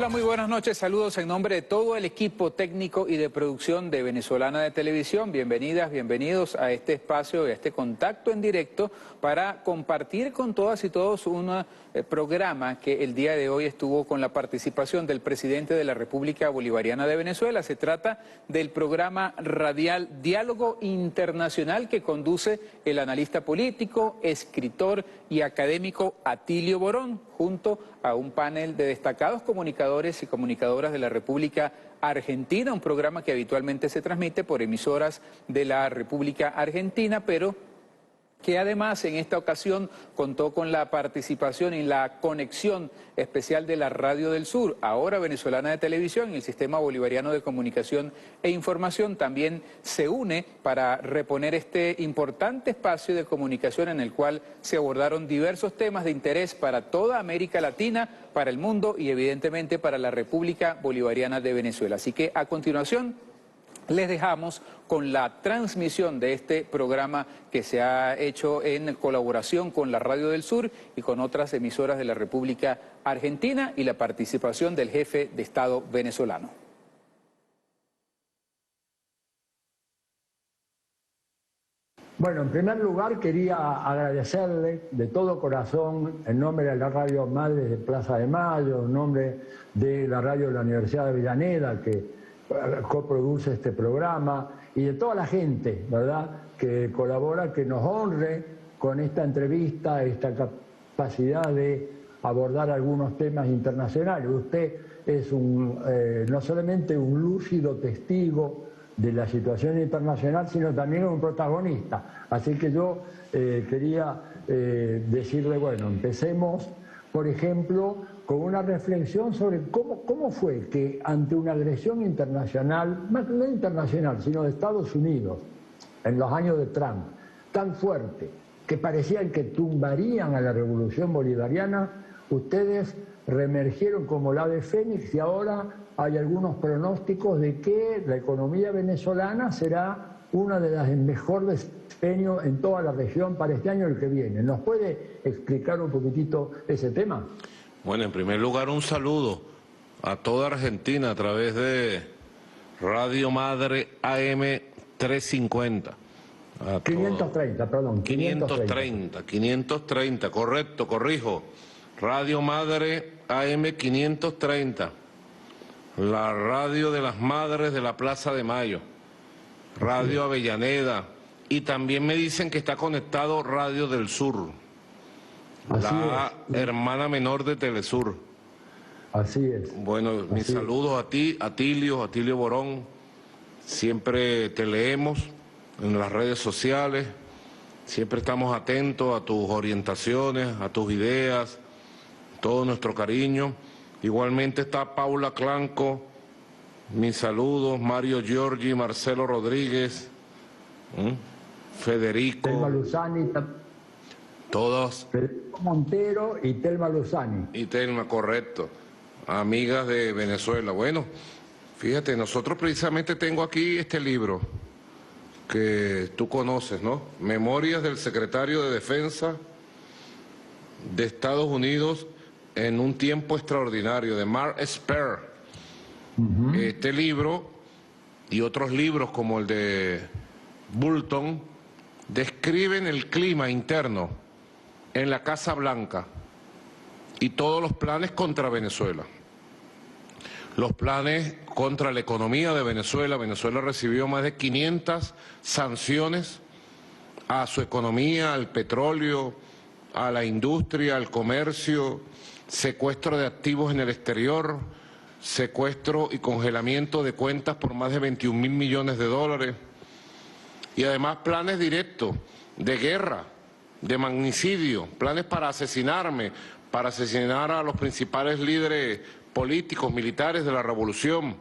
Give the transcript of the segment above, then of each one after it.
Hola, muy buenas noches. Saludos en nombre de todo el equipo técnico y de producción de Venezolana de Televisión. Bienvenidas, bienvenidos a este espacio, a este contacto en directo para compartir con todas y todos un programa que el día de hoy estuvo con la participación del presidente de la República Bolivariana de Venezuela. Se trata del programa radial Diálogo Internacional que conduce el analista político, escritor y académico Atilio Borón, junto a un panel de destacados comunicadores y comunicadoras de la República Argentina, un programa que habitualmente se transmite por emisoras de la República Argentina, pero que además en esta ocasión contó con la participación y la conexión especial de la Radio del Sur, ahora Venezolana de Televisión, y el Sistema Bolivariano de Comunicación e Información también se une para reponer este importante espacio de comunicación en el cual se abordaron diversos temas de interés para toda América Latina, para el mundo y evidentemente para la República Bolivariana de Venezuela. Así que a continuación les dejamos con la transmisión de este programa que se ha hecho en colaboración con la Radio del Sur y con otras emisoras de la República Argentina y la participación del jefe de Estado venezolano. Bueno, en primer lugar quería agradecerle de todo corazón, en nombre de la Radio Madres de Plaza de Mayo, en nombre de la Radio de la Universidad de Avellaneda, que coproduce este programa, y de toda la gente, ¿verdad?, que colabora, que nos honre con esta entrevista, esta capacidad de abordar algunos temas internacionales. Usted es no solamente un lúcido testigo de la situación internacional, sino también un protagonista. Así que yo quería decirle, bueno, empecemos, por ejemplo, con una reflexión sobre cómo fue que ante una agresión internacional, no internacional, sino de Estados Unidos, en los años de Trump, tan fuerte, que parecían que tumbarían a la revolución bolivariana, ustedes reemergieron como la ave fénix y ahora hay algunos pronósticos de que la economía venezolana será una de las en mejor desempeño en toda la región para este año y el que viene. ¿Nos puede explicar un poquitito ese tema? Bueno, en primer lugar un saludo a toda Argentina a través de Radio Madre AM 350. 530, perdón. 530, correcto, corrijo. Radio Madre AM 530, la radio de las madres de la Plaza de Mayo, Radio Avellaneda, y también me dicen que está conectado Radio del Sur, la hermana menor de Telesur. Así es. Bueno, mis saludos a ti, Atilio Borón. Siempre te leemos en las redes sociales, siempre estamos atentos a tus orientaciones, a tus ideas, todo nuestro cariño. Igualmente está Paula Clanco, mis saludos, Mario Giorgi, Marcelo Rodríguez, Federico. Telma Luzani. Todos. Federico Montero y Telma Luzani. Y Telma, correcto. Amigas de Venezuela. Bueno, fíjate, nosotros precisamente tengo aquí este libro que tú conoces, ¿no? Memorias del secretario de Defensa de Estados Unidos en un tiempo extraordinario, de Mark Esper. Este libro y otros libros como el de Bolton describen el clima interno en la Casa Blanca y todos los planes contra Venezuela. Los planes contra la economía de Venezuela. Venezuela recibió más de 500 sanciones a su economía, al petróleo, a la industria, al comercio, secuestro de activos en el exterior, secuestro y congelamiento de cuentas por más de 21.000 millones de dólares. Y además planes directos de guerra, de magnicidio, planes para asesinarme, para asesinar a los principales líderes políticos, militares de la revolución.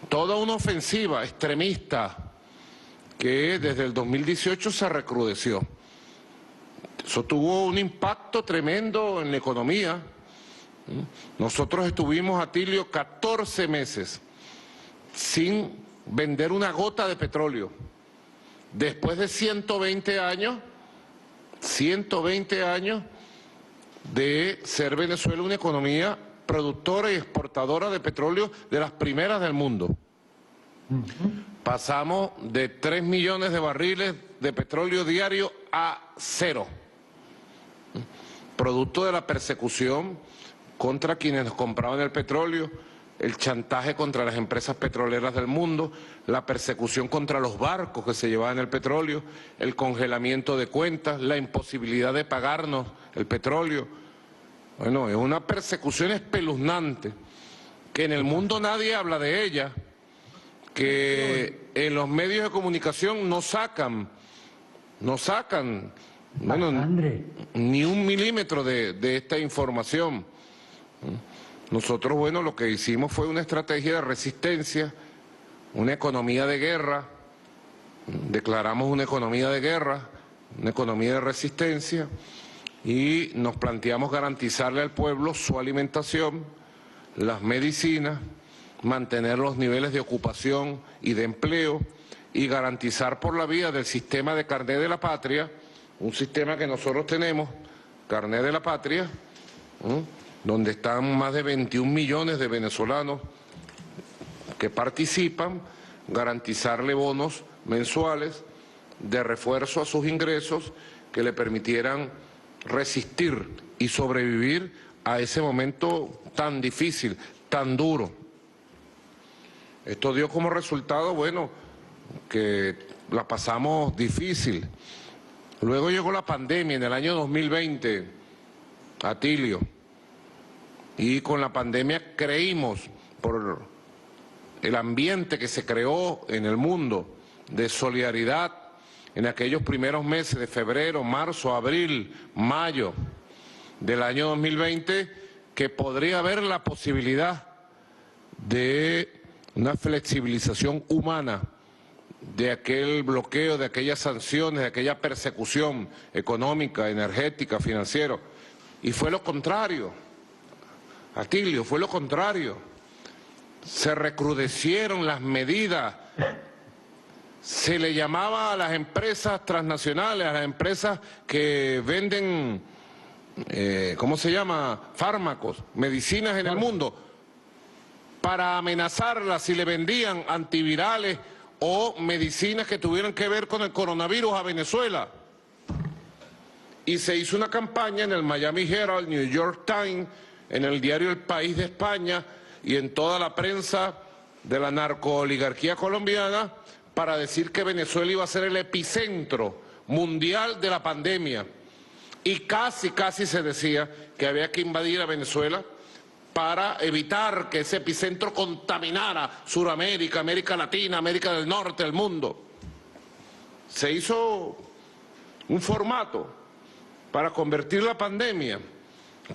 Toda una ofensiva extremista que desde el 2018 se recrudeció. Eso tuvo un impacto tremendo en la economía. Nosotros estuvimos, Atilio, 14 meses sin vender una gota de petróleo. Después de 120 años de ser Venezuela una economía productora y exportadora de petróleo de las primeras del mundo. Pasamos de 3 millones de barriles de petróleo diario a 0. Producto de la persecución contra quienes nos compraban el petróleo, el chantaje contra las empresas petroleras del mundo, la persecución contra los barcos que se llevaban el petróleo, el congelamiento de cuentas, la imposibilidad de pagarnos el petróleo. Bueno, es una persecución espeluznante, que en el mundo nadie habla de ella, que en los medios de comunicación no sacan, bueno, ni un milímetro de esta información. Nosotros, bueno, lo que hicimos fue una estrategia de resistencia, una economía de guerra, declaramos una economía de guerra, una economía de resistencia, y nos planteamos garantizarle al pueblo su alimentación, las medicinas, mantener los niveles de ocupación y de empleo y garantizar por la vía del sistema de carné de la patria, un sistema que nosotros tenemos, carné de la patria, donde están más de 21 millones de venezolanos que participan, garantizarle bonos mensuales de refuerzo a sus ingresos que le permitieran resistir y sobrevivir a ese momento tan difícil, tan duro. Esto dio como resultado, bueno, que la pasamos difícil. Luego llegó la pandemia en el año 2020, Atilio, y con la pandemia creímos, por el ambiente que se creó en el mundo de solidaridad en aquellos primeros meses de febrero, marzo, abril, mayo del año 2020, que podría haber la posibilidad de una flexibilización humana de aquel bloqueo, de aquellas sanciones, de aquella persecución económica, energética, financiera. Y fue lo contrario, Atilio, fue lo contrario. Se recrudecieron las medidas, se le llamaba a las empresas transnacionales, a las empresas que venden, ¿cómo se llama?, fármacos, medicinas en el mundo, para amenazarlas si le vendían antivirales o medicinas que tuvieran que ver con el coronavirus a Venezuela. Y se hizo una campaña en el Miami Herald, New York Times, en el diario El País de España y en toda la prensa de la narcooligarquía colombiana para decir que Venezuela iba a ser el epicentro mundial de la pandemia. Y casi se decía que había que invadir a Venezuela para evitar que ese epicentro contaminara Sudamérica, América Latina, América del Norte, el mundo. Se hizo un formato para convertir la pandemia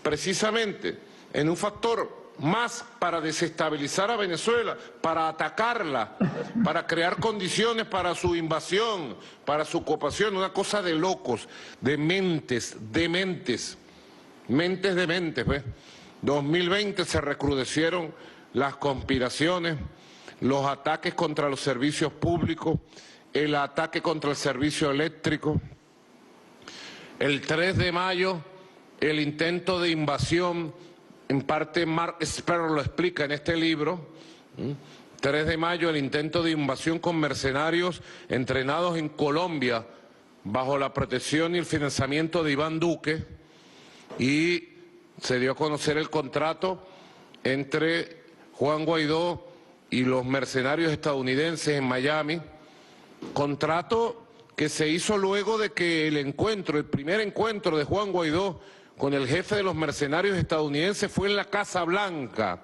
precisamente en un factor más para desestabilizar a Venezuela, para atacarla, para crear condiciones para su invasión, para su ocupación, una cosa de locos, de mentes, ¿ves? 2020 se recrudecieron las conspiraciones, los ataques contra los servicios públicos, el ataque contra el servicio eléctrico. El 3 de mayo, el intento de invasión, en parte Mark Sperry lo explica en este libro, 3 de mayo, el intento de invasión con mercenarios entrenados en Colombia bajo la protección y el financiamiento de Iván Duque, y se dio a conocer el contrato entre Juan Guaidó y los mercenarios estadounidenses en Miami, contrato que se hizo luego de que el primer encuentro de Juan Guaidó con el jefe de los mercenarios estadounidenses fue en la Casa Blanca,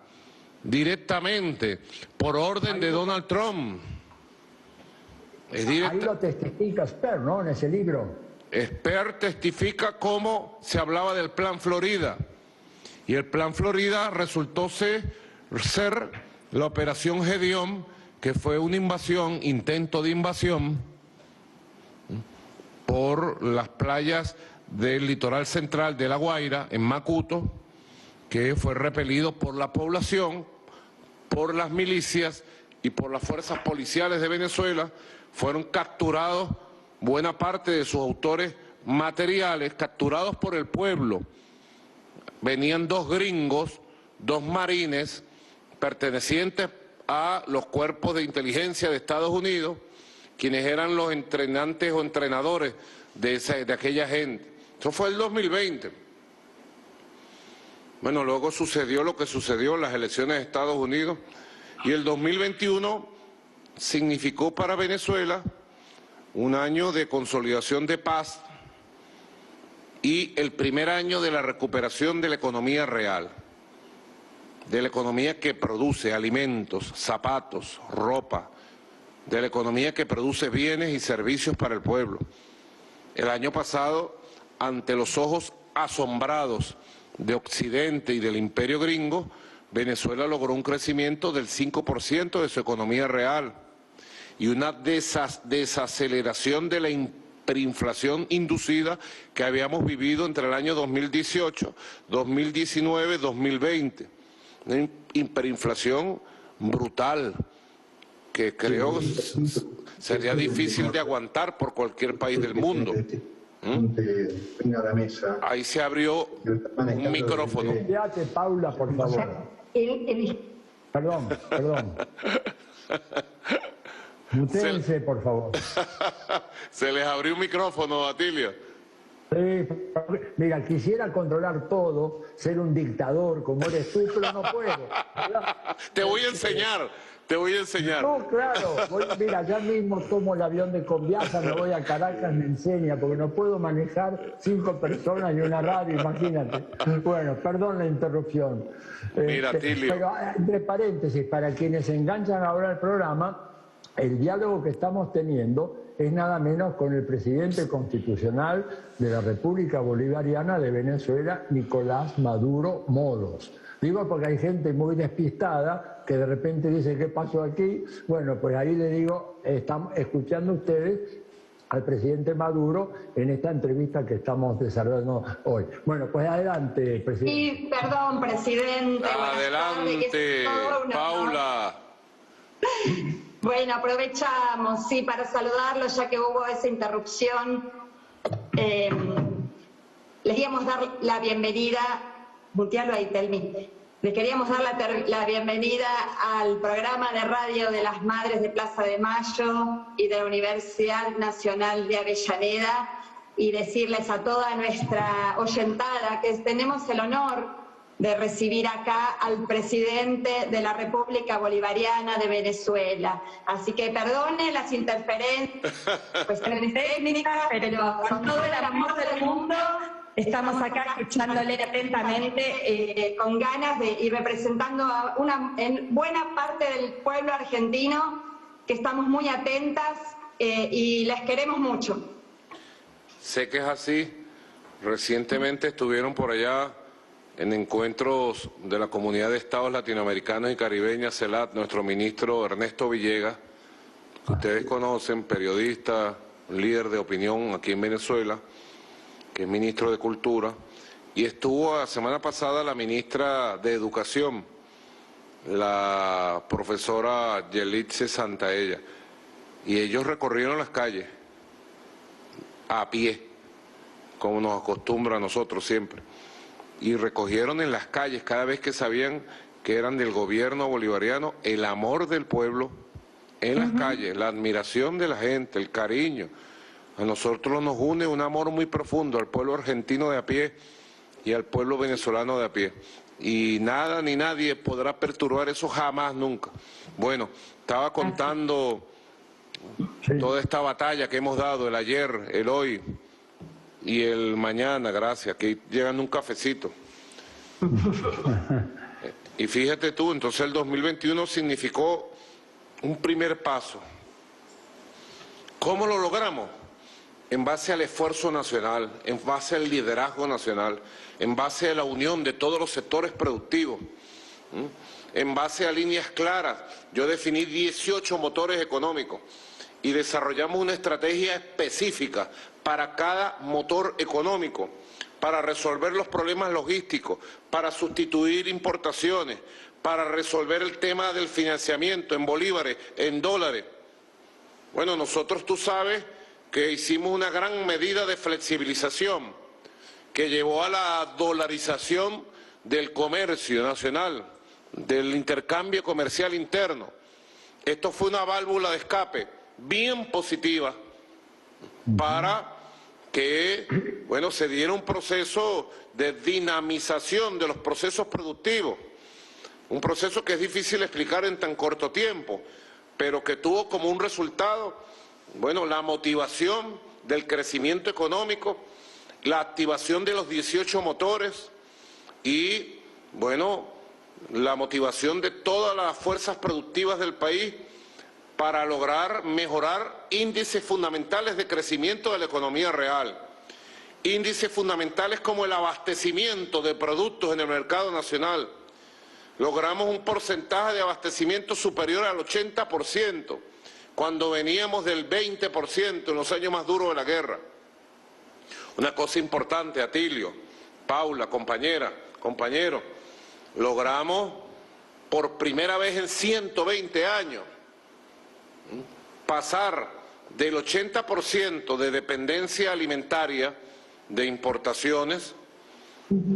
directamente, por orden de Donald Trump. Ahí lo testifica Sper, ¿no?, en ese libro. Sper testifica cómo se hablaba del Plan Florida. Y el Plan Florida resultó ser la Operación Gedeón, que fue una invasión, intento de invasión, por las playas del litoral central de La Guaira, en Macuto, que fue repelido por la población, por las milicias y por las fuerzas policiales de Venezuela. Fueron capturados buena parte de sus autores materiales, capturados por el pueblo. Venían dos gringos 2 marines pertenecientes a los cuerpos de inteligencia de Estados Unidos, quienes eran los entrenantes o entrenadores de aquella gente. Eso fue el 2020. Bueno, luego sucedió lo que sucedió en las elecciones de Estados Unidos y el 2021 significó para Venezuela un año de consolidación de paz y el primer año de la recuperación de la economía real, de la economía que produce alimentos, zapatos, ropa, de la economía que produce bienes y servicios para el pueblo. El año pasado, ante los ojos asombrados de Occidente y del imperio gringo, Venezuela logró un crecimiento del 5% de su economía real y una desaceleración de la hiperinflación inducida que habíamos vivido entre el año 2018, 2019, 2020. Una hiperinflación brutal que creo sería difícil de aguantar por cualquier país del mundo. Ahí se abrió un micrófono. Fíjate, Paula, por favor. Perdón. Mutéense, por favor. Se les abrió un micrófono, Atilio. Sí, mira, quisiera controlar todo, ser un dictador como eres tú, pero no puedo. Te voy a enseñar. No, claro. Mira, ya mismo tomo el avión de Conviasa, me voy a Caracas, me enseña, porque no puedo manejar 5 personas y una radio, imagínate. Bueno, perdón la interrupción. Mira, Tilio. Pero entre paréntesis, para quienes se enganchan ahora al programa, el diálogo que estamos teniendo es nada menos con el presidente constitucional de la República Bolivariana de Venezuela, Nicolás Maduro Moros. Digo porque hay gente muy despistada que de repente dice, ¿qué pasó aquí? Bueno, pues ahí le digo, estamos escuchando ustedes al presidente Maduro en esta entrevista que estamos desarrollando hoy. Bueno, pues adelante, presidente. Sí, perdón, presidente. Adelante, Paula. Bueno, aprovechamos, sí, para saludarlo, ya que hubo esa interrupción. Les íbamos a dar la bienvenida, mutealo ahí, Telmi. Les queríamos dar la bienvenida al programa de radio de las Madres de Plaza de Mayo y de la Universidad Nacional de Avellaneda y decirles a toda nuestra oyentada que tenemos el honor de recibir acá al presidente de la República Bolivariana de Venezuela. Así que perdone las interferencias técnicas, pero con todo el amor del mundo estamos acá escuchándole atentamente, con ganas de ir representando a en buena parte del pueblo argentino, que estamos muy atentas y les queremos mucho. Sé que es así. Recientemente estuvieron por allá en encuentros de la Comunidad de Estados Latinoamericanos y Caribeñas, CELAT, nuestro ministro Ernesto Villegas, que ustedes conocen, periodista, líder de opinión aquí en Venezuela, que es ministro de Cultura, y estuvo la semana pasada la ministra de Educación, la profesora Yelitze Santaella, y ellos recorrieron las calles a pie, como nos acostumbra a nosotros siempre, y recogieron en las calles cada vez que sabían que eran del gobierno bolivariano el amor del pueblo en las calles, la admiración de la gente, el cariño. A nosotros nos une un amor muy profundo al pueblo argentino de a pie y al pueblo venezolano de a pie. Y nada ni nadie podrá perturbar eso jamás, nunca. Bueno, estaba contando toda esta batalla que hemos dado, el ayer, el hoy y el mañana, gracias, que llegan un cafecito. Y fíjate tú, entonces el 2021 significó un primer paso. ¿Cómo lo logramos? En base al esfuerzo nacional, en base al liderazgo nacional, en base a la unión de todos los sectores productivos, en base a líneas claras. Yo definí 18 motores económicos y desarrollamos una estrategia específica para cada motor económico, para resolver los problemas logísticos, para sustituir importaciones, para resolver el tema del financiamiento en bolívares, en dólares. Bueno, nosotros, tú sabes que hicimos una gran medida de flexibilización que llevó a la dolarización del comercio nacional, del intercambio comercial interno. Esto fue una válvula de escape bien positiva para que, bueno, se diera un proceso de dinamización de los procesos productivos, un proceso que es difícil explicar en tan corto tiempo, pero que tuvo como un resultado, bueno, la motivación del crecimiento económico, la activación de los 18 motores y, bueno, la motivación de todas las fuerzas productivas del país para lograr mejorar índices fundamentales de crecimiento de la economía real. Índices fundamentales como el abastecimiento de productos en el mercado nacional. Logramos un porcentaje de abastecimiento superior al 80%, cuando veníamos del 20% en los años más duros de la guerra. Una cosa importante, Atilio, Paula, compañera, compañero, logramos por primera vez en 120 años pasar del 80% de dependencia alimentaria de importaciones,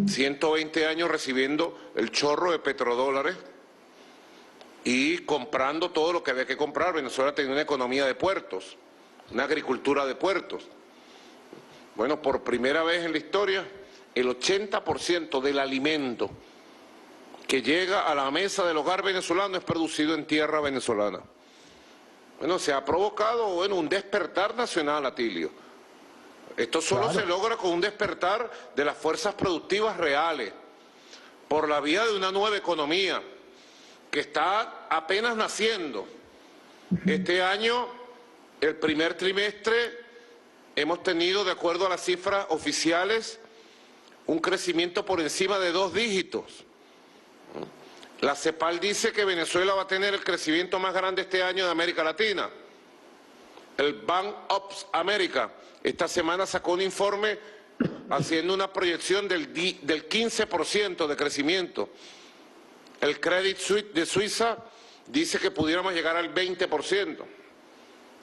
120 años recibiendo el chorro de petrodólares y comprando todo lo que había que comprar. Venezuela tenía una economía de puertos, una agricultura de puertos. Bueno, por primera vez en la historia, el 80% del alimento que llega a la mesa del hogar venezolano es producido en tierra venezolana. Bueno, se ha provocado, bueno, un despertar nacional, Atilio. Esto solo se logra con un despertar de las fuerzas productivas reales, por la vía de una nueva economía que está apenas naciendo. Este año, el primer trimestre, hemos tenido, de acuerdo a las cifras oficiales, un crecimiento por encima de 2 dígitos. La CEPAL dice que Venezuela va a tener el crecimiento más grande este año de América Latina. El Bank of America esta semana sacó un informe haciendo una proyección del 15% de crecimiento. El Credit Suisse de Suiza dice que pudiéramos llegar al 20%.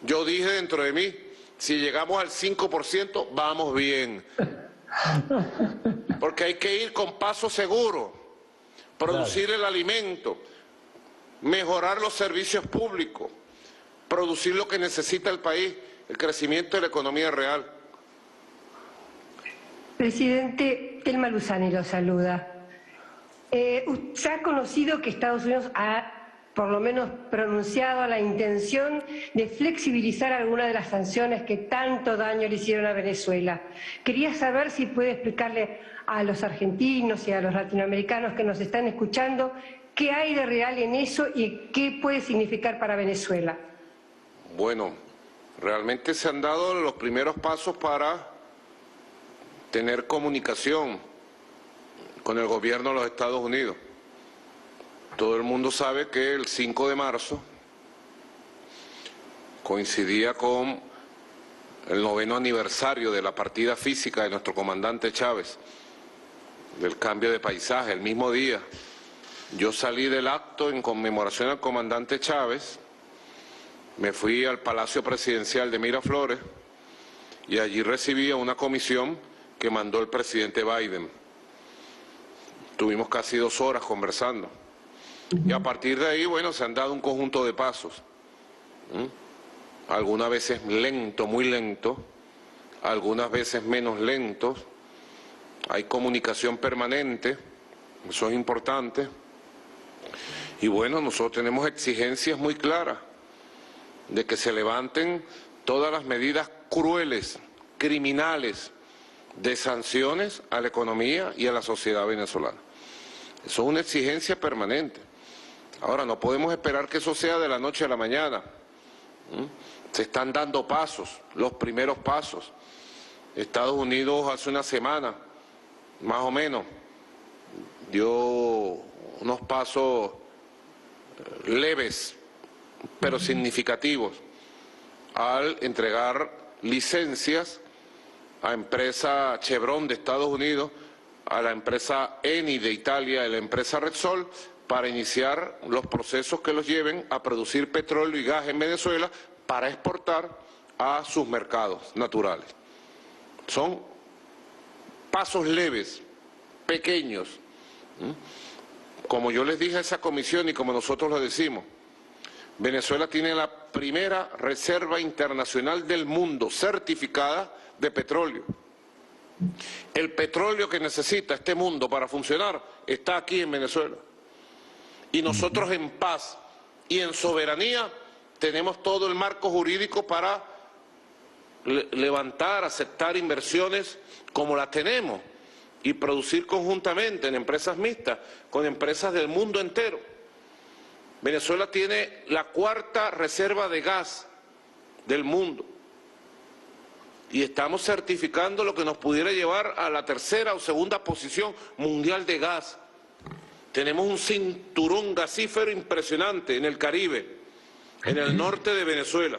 Yo dije dentro de mí, si llegamos al 5%, vamos bien. Porque hay que ir con paso seguro, producir el alimento, mejorar los servicios públicos, producir lo que necesita el país, el crecimiento de la economía real. Presidente, Telma Luzani lo saluda. Se ha conocido que Estados Unidos ha por lo menos pronunciado la intención de flexibilizar algunas de las sanciones que tanto daño le hicieron a Venezuela. Quería saber si puede explicarle a los argentinos y a los latinoamericanos que nos están escuchando qué hay de real en eso y qué puede significar para Venezuela. Bueno, realmente se han dado los primeros pasos para tener comunicación con el gobierno de los Estados Unidos. Todo el mundo sabe que el 5 de marzo coincidía con el 9º aniversario de la partida física de nuestro comandante Chávez, del cambio de paisaje. El mismo día yo salí del acto en conmemoración al comandante Chávez, me fui al Palacio Presidencial de Miraflores y allí recibí a una comisión que mandó el presidente Biden. Tuvimos casi 2 horas conversando. Y a partir de ahí, bueno, se han dado un conjunto de pasos. Algunas veces lento, muy lento, algunas veces menos lentos. Hay comunicación permanente, eso es importante. Y bueno, nosotros tenemos exigencias muy claras de que se levanten todas las medidas crueles, criminales, de sanciones a la economía y a la sociedad venezolana. Eso es una exigencia permanente. Ahora, no podemos esperar que eso sea de la noche a la mañana. Se están dando pasos, los primeros pasos. Estados Unidos hace una semana, más o menos, dio unos pasos leves, pero significativos, al entregar licencias a empresa Chevron de Estados Unidos, a la empresa Eni de Italia, a la empresa Repsol, para iniciar los procesos que los lleven a producir petróleo y gas en Venezuela para exportar a sus mercados naturales. Son pasos leves, pequeños, Como yo les dije a esa comisión y como nosotros lo decimos, Venezuela tiene la primera reserva internacional del mundo certificada de petróleo. El petróleo que necesita este mundo para funcionar está aquí en Venezuela. Y nosotros en paz y en soberanía tenemos todo el marco jurídico para levantar, aceptar inversiones como las tenemos y producir conjuntamente en empresas mixtas con empresas del mundo entero. Venezuela tiene la cuarta reserva de gas del mundo y estamos certificando lo que nos pudiera llevar a la tercera o segunda posición mundial de gas. Tenemos un cinturón gasífero impresionante en el Caribe, en el norte de Venezuela.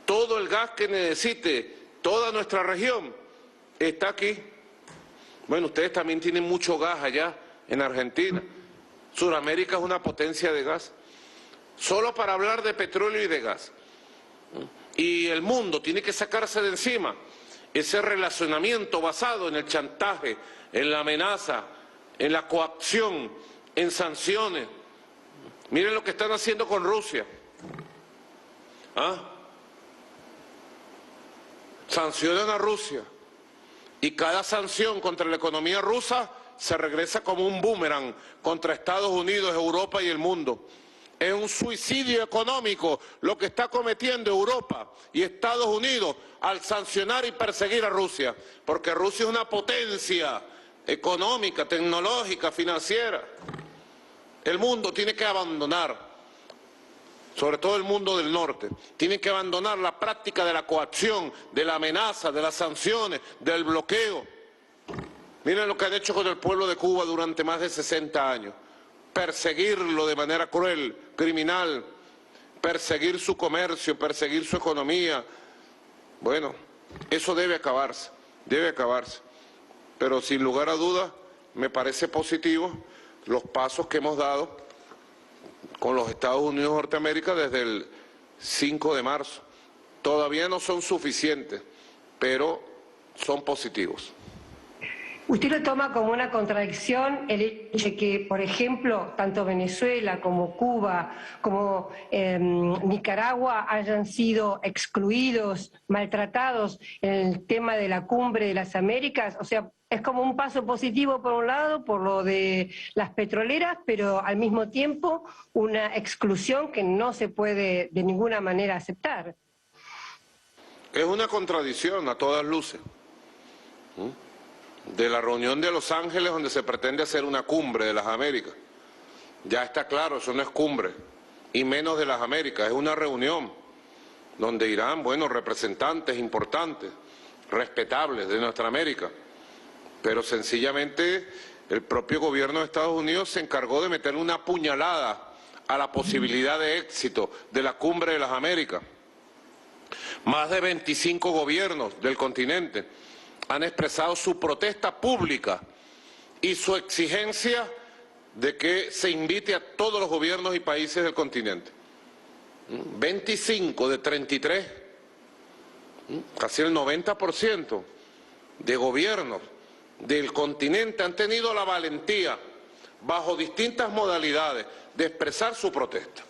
Todo el gas que necesite toda nuestra región está aquí. Bueno, ustedes también tienen mucho gas allá en Argentina. Sudamérica es una potencia de gas. Solo para hablar de petróleo y de gas. Y el mundo tiene que sacarse de encima ese relacionamiento basado en el chantaje, en la amenaza, en la coacción, en sanciones. Miren lo que están haciendo con Rusia. Sancionan a Rusia y cada sanción contra la economía rusa se regresa como un boomerang contra Estados Unidos, Europa y el mundo. Es un suicidio económico lo que está cometiendo Europa y Estados Unidos al sancionar y perseguir a Rusia, porque Rusia es una potencia económica, tecnológica, financiera. El mundo tiene que abandonar, sobre todo el mundo del norte, tiene que abandonar la práctica de la coacción, de la amenaza, de las sanciones, del bloqueo. Miren lo que han hecho con el pueblo de Cuba durante más de 60 años. Perseguirlo de manera cruel, criminal, perseguir su comercio, perseguir su economía. Bueno, eso debe acabarse, debe acabarse. Pero sin lugar a dudas, me parece positivo los pasos que hemos dado con los Estados Unidos de Norteamérica desde el 5 de marzo. Todavía no son suficientes, pero son positivos. ¿Usted lo toma como una contradicción el hecho de que, por ejemplo, tanto Venezuela como Cuba, como Nicaragua hayan sido excluidos, maltratados en el tema de la Cumbre de las Américas? O sea, es como un paso positivo por un lado, por lo de las petroleras, pero al mismo tiempo una exclusión que no se puede de ninguna manera aceptar. Es una contradicción a todas luces. De la reunión de Los Ángeles donde se pretende hacer una cumbre de las Américas. Ya está claro, eso no es cumbre, y menos de las Américas, es una reunión donde irán, bueno, representantes importantes, respetables de nuestra América, pero sencillamente el propio gobierno de Estados Unidos se encargó de meterle una puñalada a la posibilidad de éxito de la cumbre de las Américas. Más de 25 gobiernos del continente han expresado su protesta pública y su exigencia de que se invite a todos los gobiernos y países del continente. 25 de 33, casi el 90% de gobiernos del continente han tenido la valentía, bajo distintas modalidades, de expresar su protesta.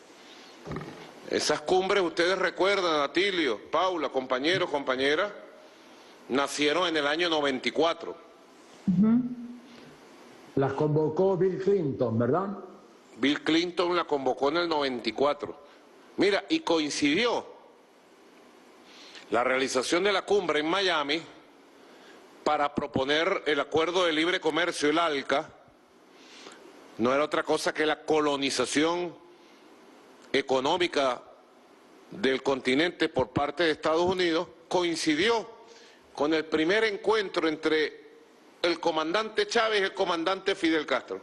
Esas cumbres, ustedes recuerdan, Atilio, Paula, compañeros, compañeras, nacieron en el año 94. Las convocó Bill Clinton, ¿verdad? Bill Clinton la convocó en el 94. Mira, y coincidió la realización de la cumbre en Miami para proponer el Acuerdo de Libre Comercio, el ALCA. No era otra cosa que la colonización económica del continente por parte de Estados Unidos. Coincidió con el primer encuentro entre el comandante Chávez y el comandante Fidel Castro.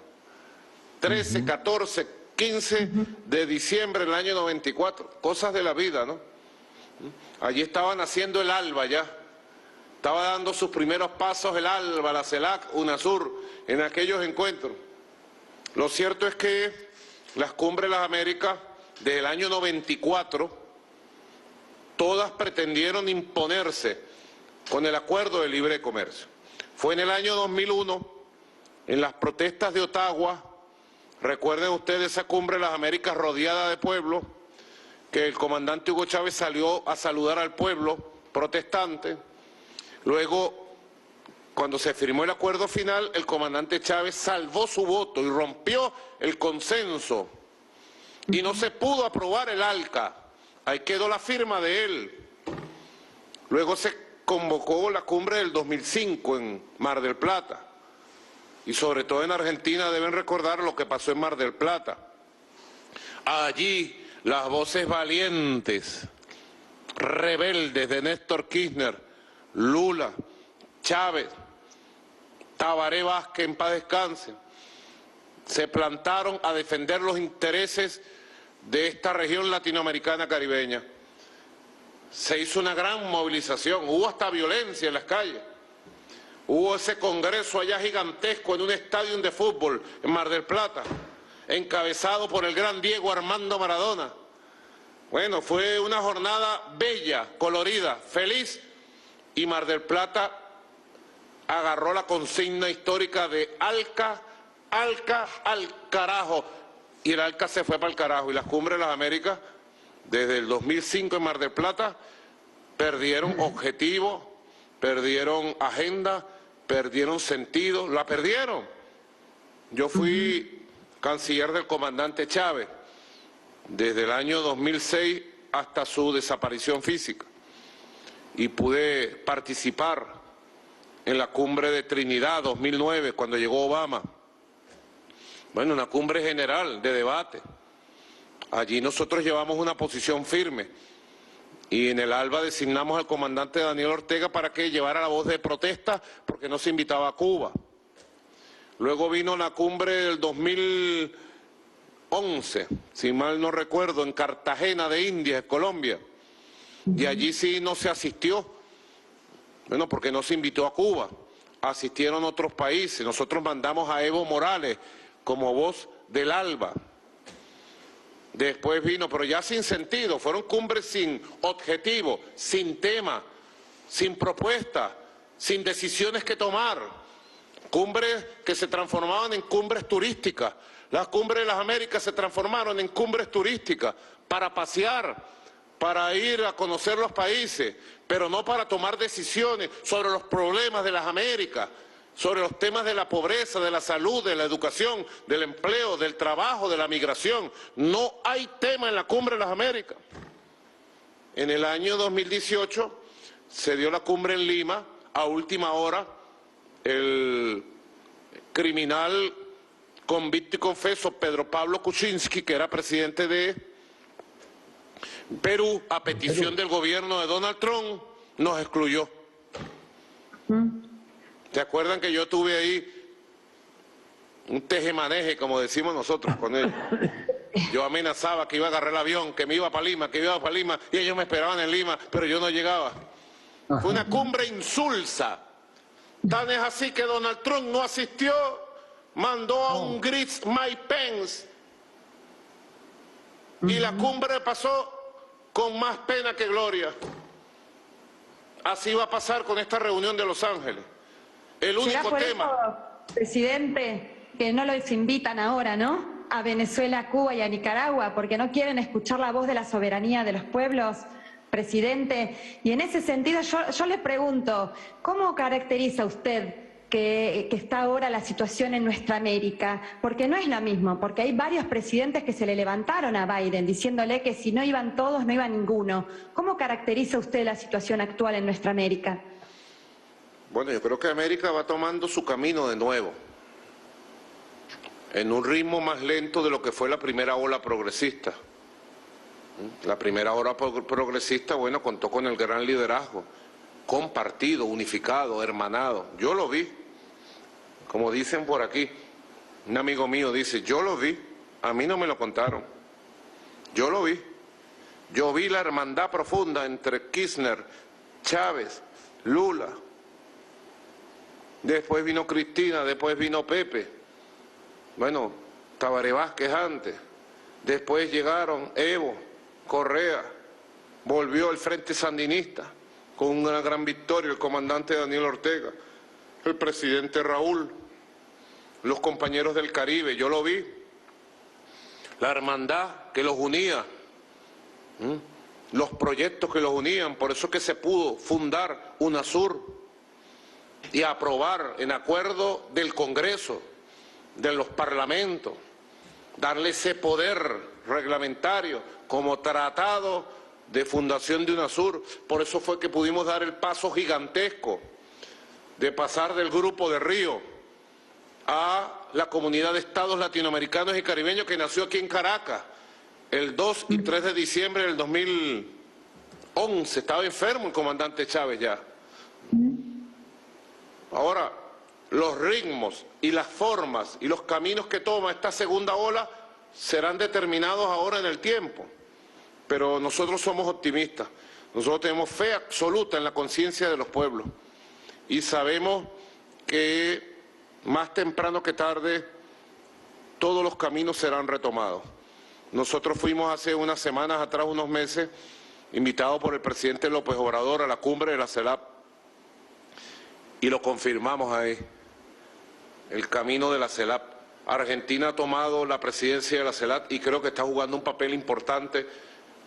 13, 14, 15 de diciembre del año 94. Cosas de la vida, ¿no? Allí estaban haciendo el ALBA ya. Estaba dando sus primeros pasos el ALBA, la CELAC, UNASUR, en aquellos encuentros. Lo cierto es que las cumbres de las Américas, desde el año 94, todas pretendieron imponerse con el Acuerdo de Libre Comercio. Fue en el año 2001 en las protestas de Ottawa, recuerden ustedes esa cumbre de las Américas rodeada de pueblo, que el comandante Hugo Chávez salió a saludar al pueblo protestante. Luego, cuando se firmó el acuerdo final, el comandante Chávez salvó su voto y rompió el consenso. Y no se pudo aprobar el ALCA. Ahí quedó la firma de él. Luego se convocó la cumbre del 2005 en Mar del Plata. Y sobre todo en Argentina deben recordar lo que pasó en Mar del Plata. Allí las voces valientes, rebeldes de Néstor Kirchner, Lula, Chávez, Tabaré Vázquez, en paz descanse, se plantaron a defender los intereses de esta región latinoamericana caribeña. Se hizo una gran movilización, hubo hasta violencia en las calles. Hubo ese congreso allá gigantesco en un estadio de fútbol en Mar del Plata, encabezado por el gran Diego Armando Maradona. Bueno, fue una jornada bella, colorida, feliz, y Mar del Plata agarró la consigna histórica de ALCA, ALCA, al carajo. Y el ALCA se fue para el carajo. Y las cumbres de las Américas, desde el 2005 en Mar del Plata, perdieron objetivo, perdieron agenda, perdieron sentido, la perdieron. Yo fui canciller del comandante Chávez desde el año 2006 hasta su desaparición física y pude participar en la cumbre de Trinidad 2009 cuando llegó Obama. Bueno, una cumbre general de debate. Allí nosotros llevamos una posición firme y en el ALBA designamos al comandante Daniel Ortega para que llevara la voz de protesta porque no se invitaba a Cuba. Luego vino la cumbre del 2011, si mal no recuerdo, en Cartagena de Indias, Colombia. Y allí sí no se asistió, bueno, porque no se invitó a Cuba, asistieron otros países. Nosotros mandamos a Evo Morales como voz del ALBA. Después vino, pero ya sin sentido, fueron cumbres sin objetivo, sin tema, sin propuesta, sin decisiones que tomar. Cumbres que se transformaban en cumbres turísticas. Las cumbres de las Américas se transformaron en cumbres turísticas para pasear, para ir a conocer los países, pero no para tomar decisiones sobre los problemas de las Américas, sobre los temas de la pobreza, de la salud, de la educación, del empleo, del trabajo, de la migración. No hay tema en la Cumbre de las Américas. En el año 2018 se dio la cumbre en Lima, a última hora, el criminal convicto y confeso Pedro Pablo Kuczynski, que era presidente de Perú, a petición del gobierno de Donald Trump, nos excluyó. ¿Se acuerdan que yo tuve ahí un tejemaneje, como decimos nosotros, con él? Yo amenazaba que iba a agarrar el avión, que me iba para Lima, y ellos me esperaban en Lima, pero yo no llegaba. Fue una cumbre insulsa. Tan es así que Donald Trump no asistió, mandó a un Chris Mike Pence, y la cumbre pasó con más pena que gloria. Así va a pasar con esta reunión de Los Ángeles. El único tema... Eso, presidente, que no los invitan ahora, ¿no?, a Venezuela, Cuba y a Nicaragua, porque no quieren escuchar la voz de la soberanía de los pueblos, presidente. Y en ese sentido yo le pregunto, ¿cómo caracteriza usted que está ahora la situación en nuestra América? Porque no es lo mismo, porque hay varios presidentes que se le levantaron a Biden diciéndole que si no iban todos, no iba ninguno. ¿Cómo caracteriza usted la situación actual en nuestra América? Bueno, yo creo que América va tomando su camino de nuevo, en un ritmo más lento de lo que fue la primera ola progresista. La primera ola progresista, bueno, contó con el gran liderazgo, compartido, unificado, hermanado. Yo lo vi, como dicen por aquí, un amigo mío dice, yo lo vi, a mí no me lo contaron, yo lo vi. Yo vi la hermandad profunda entre Kirchner, Chávez, Lula. Después vino Cristina, después vino Pepe. Bueno, Tabaré Vázquez antes. Después llegaron Evo, Correa. Volvió el Frente Sandinista con una gran victoria, el comandante Daniel Ortega, el presidente Raúl. los compañeros del Caribe, yo lo vi, la hermandad que los unía, los proyectos que los unían, por eso que se pudo fundar UNASUR y aprobar en acuerdo del Congreso, de los parlamentos, darle ese poder reglamentario como tratado de fundación de UNASUR. Por eso fue que pudimos dar el paso gigantesco de pasar del Grupo de Río a la Comunidad de Estados Latinoamericanos y Caribeños que nació aquí en Caracas el 2 y 3 de diciembre del 2011. Estaba enfermo el comandante Chávez ya. Ahora, los ritmos y las formas y los caminos que toma esta segunda ola serán determinados ahora en el tiempo. Pero nosotros somos optimistas. Nosotros tenemos fe absoluta en la conciencia de los pueblos. Y sabemos que más temprano que tarde todos los caminos serán retomados. Nosotros fuimos hace unas semanas atrás, unos meses, invitados por el presidente López Obrador a la cumbre de la CELAC y lo confirmamos ahí, el camino de la CELAC. Argentina ha tomado la presidencia de la CELAC y creo que está jugando un papel importante,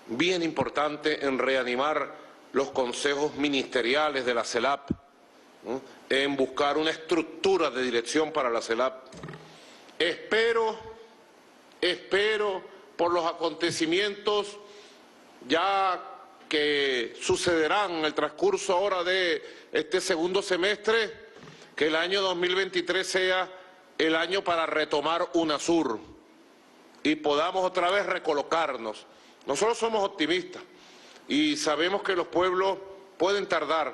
bien importante, en reanimar los consejos ministeriales de la CELAC, ¿no?, en buscar una estructura de dirección para la CELAC. Espero por los acontecimientos ya que sucederán en el transcurso ahora de este segundo semestre, que el año 2023 sea el año para retomar UNASUR y podamos otra vez recolocarnos. Nosotros somos optimistas y sabemos que los pueblos pueden tardar,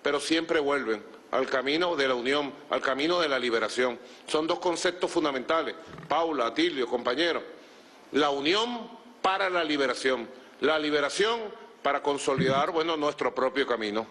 pero siempre vuelven al camino de la unión, al camino de la liberación. Son dos conceptos fundamentales, Paula, Atilio, compañeros. La unión para la liberación para consolidar, bueno, nuestro propio camino.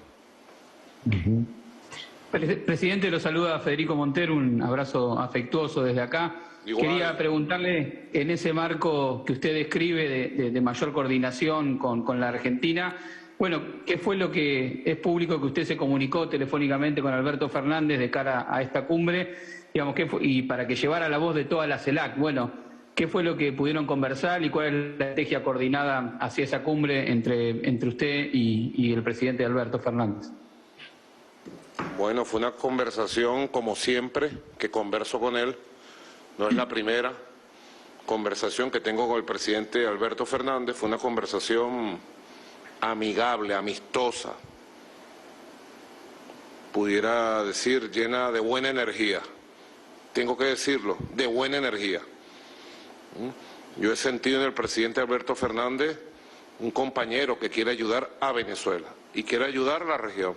Presidente, lo saluda Federico Montero, un abrazo afectuoso desde acá. Igual. Quería preguntarle, en ese marco que usted describe de mayor coordinación con la Argentina, bueno, ¿qué fue lo que es público que usted se comunicó telefónicamente con Alberto Fernández de cara a esta cumbre? Digamos, y para que llevara la voz de toda la CELAC, bueno, ¿qué fue lo que pudieron conversar y cuál es la estrategia coordinada hacia esa cumbre entre usted y el presidente Alberto Fernández? Bueno, fue una conversación, como siempre, que converso con él. No es la primera conversación que tengo con el presidente Alberto Fernández. Fue una conversación amigable, amistosa, pudiera decir llena de buena energía. Tengo que decirlo, de buena energía. Yo he sentido en el presidente Alberto Fernández un compañero que quiere ayudar a Venezuela y quiere ayudar a la región.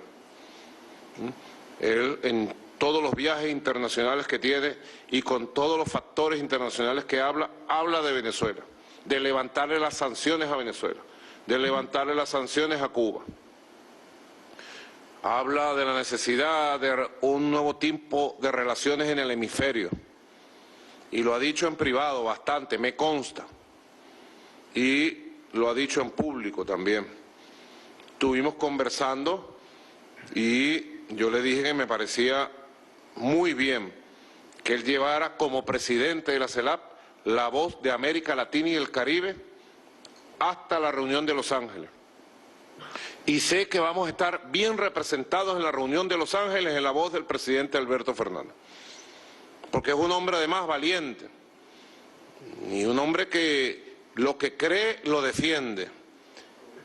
Él, en todos los viajes internacionales que tiene y con todos los factores internacionales que habla de Venezuela, de levantarle las sanciones a Venezuela, de levantarle las sanciones a Cuba. Habla de la necesidad de un nuevo tipo de relaciones en el hemisferio. Y lo ha dicho en privado bastante, me consta. Y lo ha dicho en público también. Estuvimos conversando y yo le dije que me parecía muy bien que él llevara como presidente de la CELAC la voz de América Latina y el Caribe hasta la reunión de Los Ángeles. Y sé que vamos a estar bien representados en la reunión de Los Ángeles en la voz del presidente Alberto Fernández. Porque es un hombre además valiente y un hombre que lo que cree lo defiende.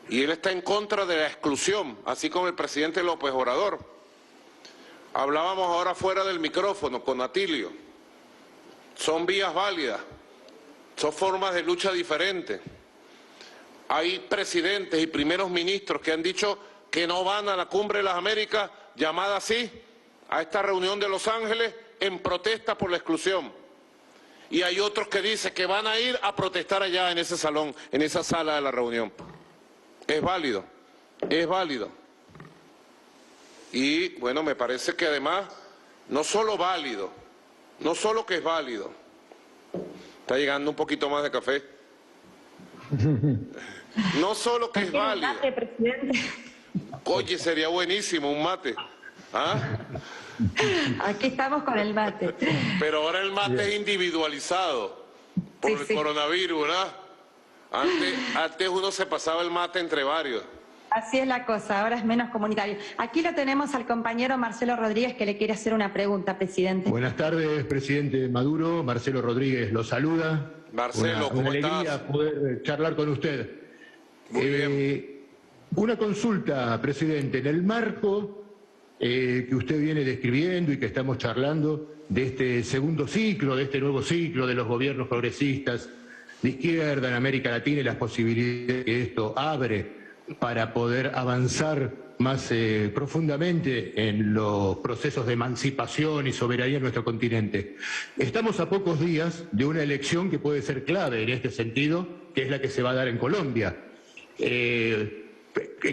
Y él está en contra de la exclusión, así como el presidente López Obrador. Hablábamos ahora fuera del micrófono con Atilio. Son vías válidas, son formas de lucha diferentes. Hay presidentes y primeros ministros que han dicho que no van a la Cumbre de las Américas, llamada así, a esta reunión de Los Ángeles, en protesta por la exclusión. Y hay otros que dicen que van a ir a protestar allá en ese salón, en esa sala de la reunión. Es válido, es válido. Y bueno, me parece que además, no solo válido, no solo que es válido. Está llegando un poquito más de café. No solo que es válido. Mate, presidente. Oye, sería buenísimo un mate. ¿Ah? Aquí estamos con el mate. Pero ahora el mate es individualizado por el coronavirus, ¿verdad? Antes uno se pasaba el mate entre varios. Así es la cosa, ahora es menos comunitario. Aquí lo tenemos al compañero Marcelo Rodríguez que le quiere hacer una pregunta, presidente. Buenas tardes, presidente Maduro. Marcelo Rodríguez lo saluda. Marcelo, ¿cómo estás? Una alegría poder charlar con usted. Muy bien. Una consulta, presidente. En el marco que usted viene describiendo y que estamos charlando de este segundo ciclo, de este nuevo ciclo de los gobiernos progresistas de izquierda en América Latina y las posibilidades que esto abre para poder avanzar más profundamente en los procesos de emancipación y soberanía en nuestro continente. Estamos a pocos días de una elección que puede ser clave en este sentido, que es la que se va a dar en Colombia.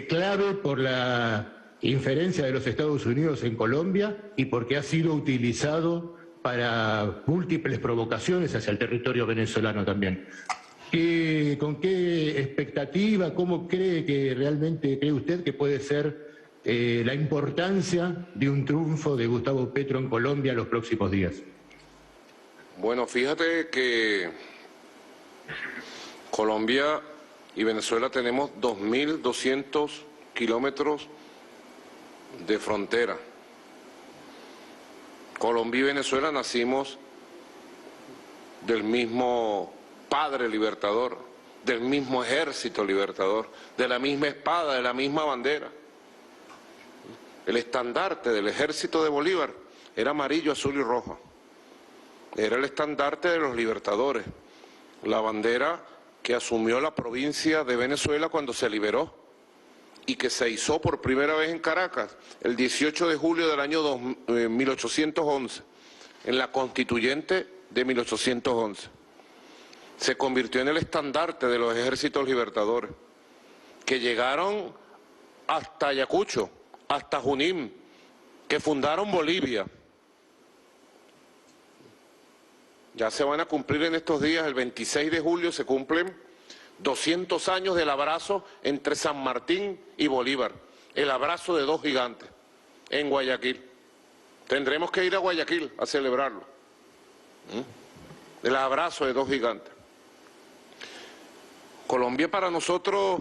Clave por la inferencia de los Estados Unidos en Colombia y porque ha sido utilizado para múltiples provocaciones hacia el territorio venezolano también. ¿Con qué expectativa, cómo cree usted que puede ser la importancia de un triunfo de Gustavo Petro en Colombia en los próximos días? Bueno, fíjate que Colombia y Venezuela tenemos 2.200 kilómetros de frontera. Colombia y Venezuela nacimos del mismo padre libertador, del mismo ejército libertador, de la misma espada, de la misma bandera. El estandarte del ejército de Bolívar era amarillo, azul y rojo. Era el estandarte de los libertadores, la bandera que asumió la provincia de Venezuela cuando se liberó y que se izó por primera vez en Caracas el 18 de julio del año 1811, en la Constituyente de 1811. Se convirtió en el estandarte de los ejércitos libertadores, que llegaron hasta Ayacucho, hasta Junín, que fundaron Bolivia. Ya se van a cumplir en estos días, el 26 de julio se cumplen 200 años del abrazo entre San Martín y Bolívar, el abrazo de dos gigantes en Guayaquil. Tendremos que ir a Guayaquil a celebrarlo, el abrazo de dos gigantes. Colombia para nosotros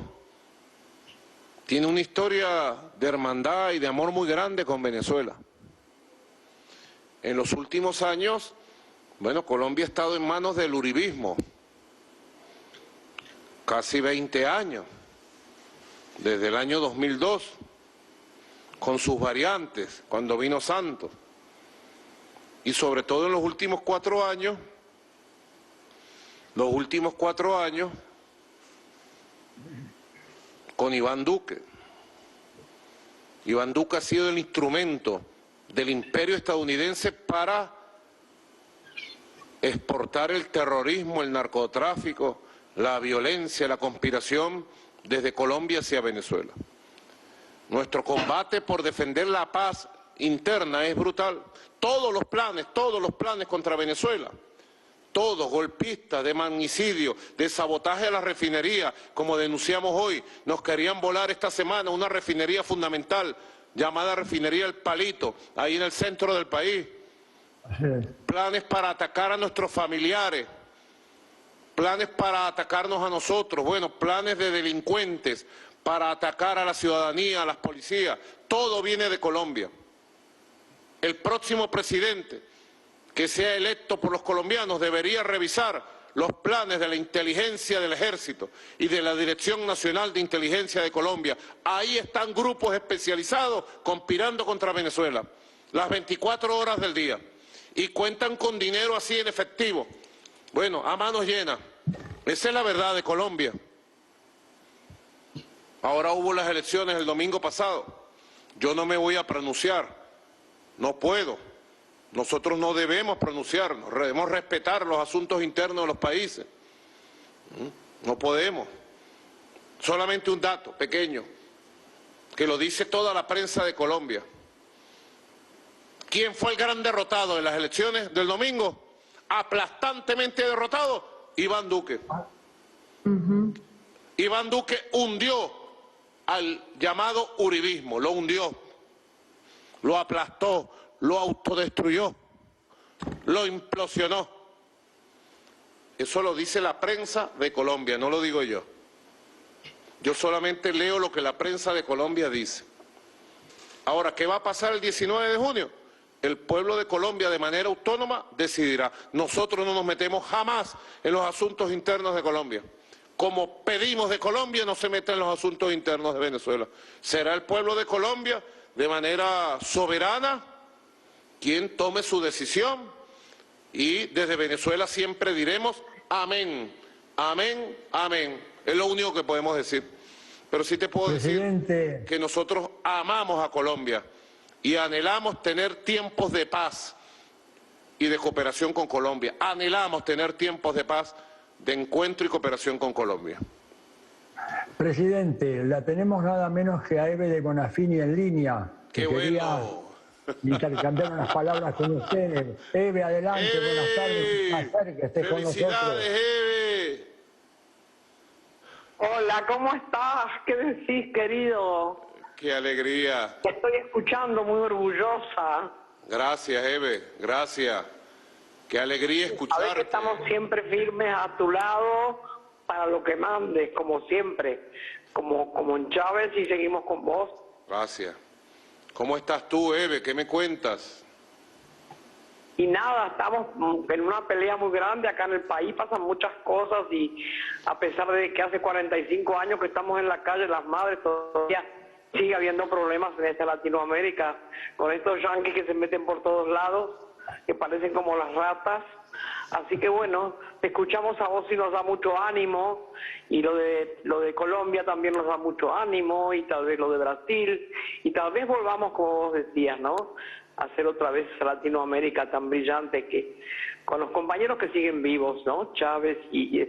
tiene una historia de hermandad y de amor muy grande con Venezuela. En los últimos años, bueno, Colombia ha estado en manos del uribismo, casi 20 años, desde el año 2002, con sus variantes, cuando vino Santos, y sobre todo en los últimos 4 años, con Iván Duque. Iván Duque ha sido el instrumento del imperio estadounidense para exportar el terrorismo, el narcotráfico, la violencia, la conspiración desde Colombia hacia Venezuela. Nuestro combate por defender la paz interna es brutal. Todos los planes contra Venezuela, todos golpistas, de magnicidio, de sabotaje a la refinería, como denunciamos hoy. Nos querían volar esta semana una refinería fundamental llamada Refinería El Palito, ahí en el centro del país. Planes para atacar a nuestros familiares, planes para atacarnos a nosotros, bueno, planes de delincuentes para atacar a la ciudadanía, a las policías. Todo viene de Colombia. El próximo presidente que sea electo por los colombianos debería revisar los planes de la inteligencia del ejército y de la Dirección Nacional de Inteligencia de Colombia. Ahí están grupos especializados conspirando contra Venezuela, las 24 horas del día, y cuentan con dinero así en efectivo. Bueno, a manos llenas. Esa es la verdad de Colombia. Ahora hubo las elecciones el domingo pasado. Yo no me voy a pronunciar, no puedo. Nosotros no debemos pronunciarnos, debemos respetar los asuntos internos de los países. No podemos. Solamente un dato pequeño, que lo dice toda la prensa de Colombia. ¿Quién fue el gran derrotado en las elecciones del domingo? Aplastantemente derrotado, Iván Duque. Iván Duque hundió al llamado uribismo, lo hundió. lo aplastó, lo autodestruyó, lo implosionó. Eso lo dice la prensa de Colombia, no lo digo yo. Yo solamente leo lo que la prensa de Colombia dice. Ahora, ¿qué va a pasar el 19 de junio? El pueblo de Colombia de manera autónoma decidirá. Nosotros no nos metemos jamás en los asuntos internos de Colombia. Como pedimos de Colombia, no se mete en los asuntos internos de Venezuela. Será el pueblo de Colombia de manera soberana quien tome su decisión y desde Venezuela siempre diremos amén, amén, amén. Es lo único que podemos decir. Pero sí te puedo decir que nosotros amamos a Colombia y anhelamos tener tiempos de paz y de cooperación con Colombia. Anhelamos tener tiempos de paz, de encuentro y cooperación con Colombia. Presidente, la tenemos nada menos que a Eve de Bonafini en línea. ¡Qué bueno! Intercambiar unas palabras con ustedes. Eve, adelante, ¡Eve! buenas tardes, un placer que estés con nosotros. ¡Felicidades, Eve! Hola, ¿cómo estás? ¿Qué decís, querido? ¡Qué alegría! Te estoy escuchando, muy orgullosa. Gracias, Eve, gracias. ¡Qué alegría escucharte! Sabes que estamos siempre firmes a tu lado para lo que mandes, como siempre. Como en Chávez y seguimos con vos. Gracias. ¿Cómo estás tú, Eve? ¿Qué me cuentas? Y nada, estamos en una pelea muy grande acá en el país, pasan muchas cosas y a pesar de que hace 45 años que estamos en la calle, las madres todavía sigue habiendo problemas en esta Latinoamérica, con estos yanquis que se meten por todos lados, que parecen como las ratas. Así que bueno, te escuchamos a vos y nos da mucho ánimo, y lo de Colombia también nos da mucho ánimo, y tal vez lo de Brasil, y tal vez volvamos, como vos decías, ¿no?, a hacer otra vez Latinoamérica tan brillante, que con los compañeros que siguen vivos, ¿no?, Chávez y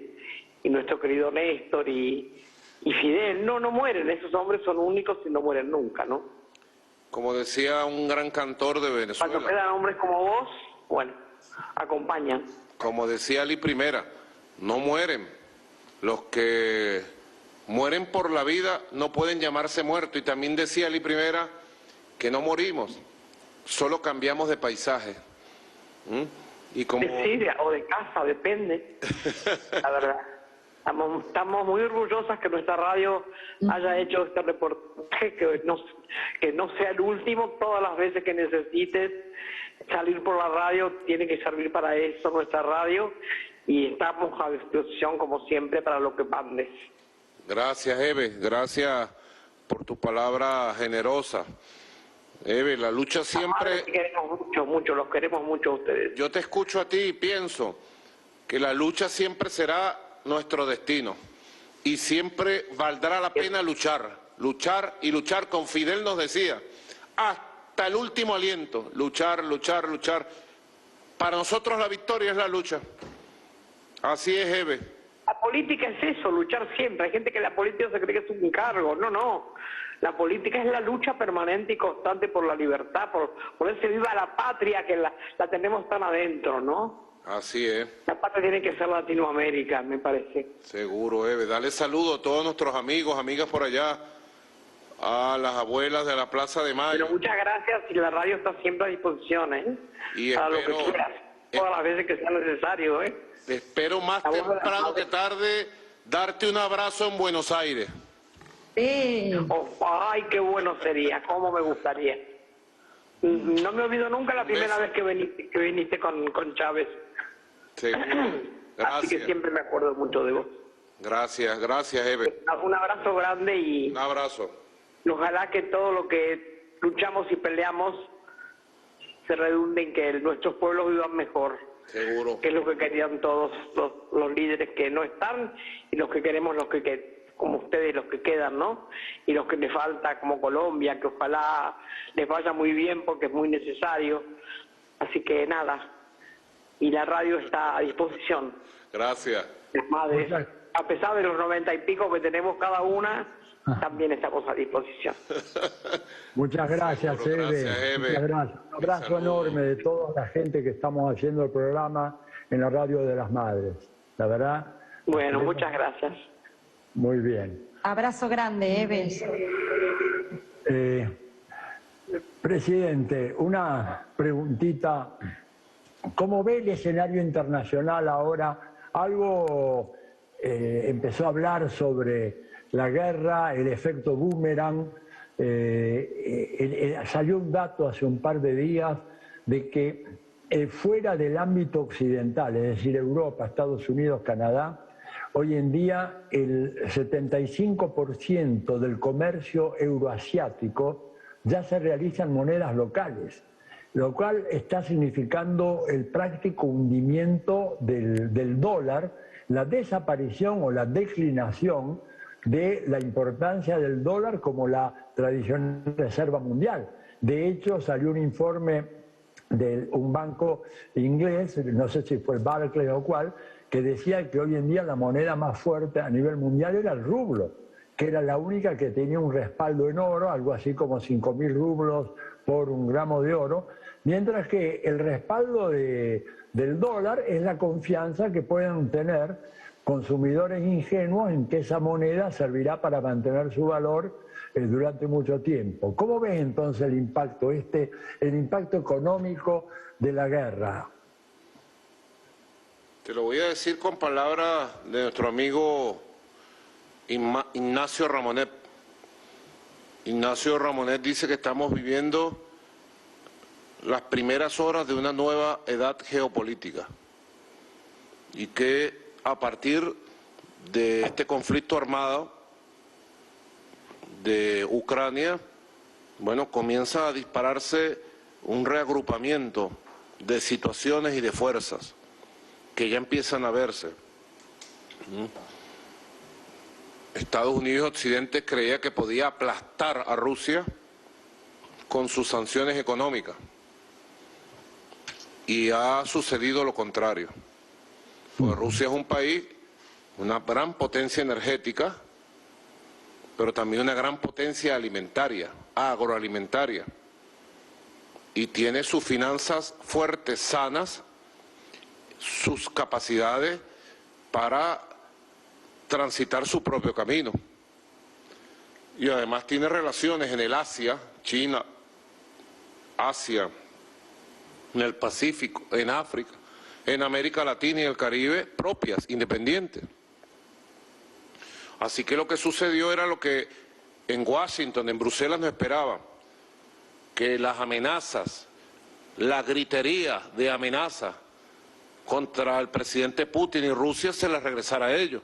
nuestro querido Néstor y Fidel, no mueren, esos hombres son únicos y no mueren nunca, ¿no? Como decía un gran cantor de Venezuela. Cuando quedan hombres como vos, bueno, acompañan. Como decía Ali Primera, no mueren. Los que mueren por la vida no pueden llamarse muertos. Y también decía Ali Primera que no morimos, solo cambiamos de paisaje. Y como... De Siria o de casa, depende, la verdad. Estamos muy orgullosas que nuestra radio haya hecho este reportaje, que no sea el último. Todas las veces que necesites salir por la radio, tiene que servir para eso nuestra radio, y estamos a disposición como siempre para lo que mandes. Gracias, Eve, gracias por tu palabra generosa. Eve, la lucha siempre... Los queremos mucho, los queremos mucho a ustedes. Yo te escucho a ti y pienso que la lucha siempre será nuestro destino y siempre valdrá la pena luchar, luchar y luchar. Con Fidel nos decía, hasta el último aliento, luchar, luchar, luchar. Para nosotros la victoria es la lucha. Así es, Eve. La política es eso, luchar siempre. Hay gente que la política se cree que es un cargo. No. La política es la lucha permanente y constante por la libertad, por ese viva la patria que la tenemos tan adentro, ¿no? Así es. La patria tiene que ser Latinoamérica, me parece. Seguro, Eve. Dale saludo a todos nuestros amigos, amigas por allá, a las abuelas de la Plaza de Mayo. Pero muchas gracias, y la radio está siempre a disposición, ¿eh? Y para espero, lo que quieras, todas las veces que sea necesario, ¿eh? Espero más temprano que tarde darte un abrazo en Buenos Aires. Ay, qué bueno sería, cómo me gustaría. No me olvido nunca la primera vez que viniste con Chávez. Seguro. Gracias. Así que siempre me acuerdo mucho de vos. Gracias, gracias, Eve. Un abrazo grande y un abrazo. Ojalá que todo lo que luchamos y peleamos se redunde en que nuestros pueblos vivan mejor. Seguro. Que es lo que querían todos los líderes que no están, y los que queremos, como ustedes, los que quedan, ¿no? Y los que les falta, como Colombia, que ojalá les vaya muy bien porque es muy necesario. Así que nada, y la radio está a disposición. Gracias. Las madres, a pesar de los 90 y pico que tenemos cada una, también estamos a disposición. Muchas gracias, Seguro. Eve. Gracias, Eve. Muchas gracias. Un abrazo enorme de toda la gente que estamos haciendo el programa en la Radio de las Madres. La verdad. Bueno, muchas gracias. Muy bien. Abrazo grande, Eve. Presidente, una preguntita. ¿Cómo ve el escenario internacional ahora? Algo empezó a hablar sobre la guerra, el efecto boomerang. Salió un dato hace un par de días de que fuera del ámbito occidental, es decir, Europa, Estados Unidos, Canadá, hoy en día el 75% del comercio euroasiático ya se realiza en monedas locales, lo cual está significando el práctico hundimiento del dólar, la desaparición o la declinación de la importancia del dólar como la tradicional reserva mundial. De hecho, salió un informe de un banco inglés, no sé si fue Barclays o cuál, que decía que hoy en día la moneda más fuerte a nivel mundial era el rublo, que era la única que tenía un respaldo en oro, algo así como 5.000 rublos por un gramo de oro, mientras que el respaldo del dólar es la confianza que pueden tener consumidores ingenuos en que esa moneda servirá para mantener su valor durante mucho tiempo. ¿Cómo ves entonces el impacto económico de la guerra? Te lo voy a decir con palabras de nuestro amigo Ignacio Ramonet. Ignacio Ramonet dice que estamos viviendo las primeras horas de una nueva edad geopolítica y que a partir de este conflicto armado de Ucrania, bueno, comienza a dispararse un reagrupamiento de situaciones y de fuerzas que ya empiezan a verse. Estados Unidos y Occidente creía que podía aplastar a Rusia con sus sanciones económicas y ha sucedido lo contrario. Pues Rusia es un país, una gran potencia energética, pero también una gran potencia alimentaria, agroalimentaria, y tiene sus finanzas fuertes, sanas, sus capacidades para transitar su propio camino. Y además tiene relaciones en el Asia, China, Asia, en el Pacífico, en África, en América Latina y el Caribe, propias, independientes. Así que lo que sucedió era lo que en Washington, en Bruselas no esperaban, que las amenazas, la gritería de amenazas contra el presidente Putin y Rusia se les regresara a ellos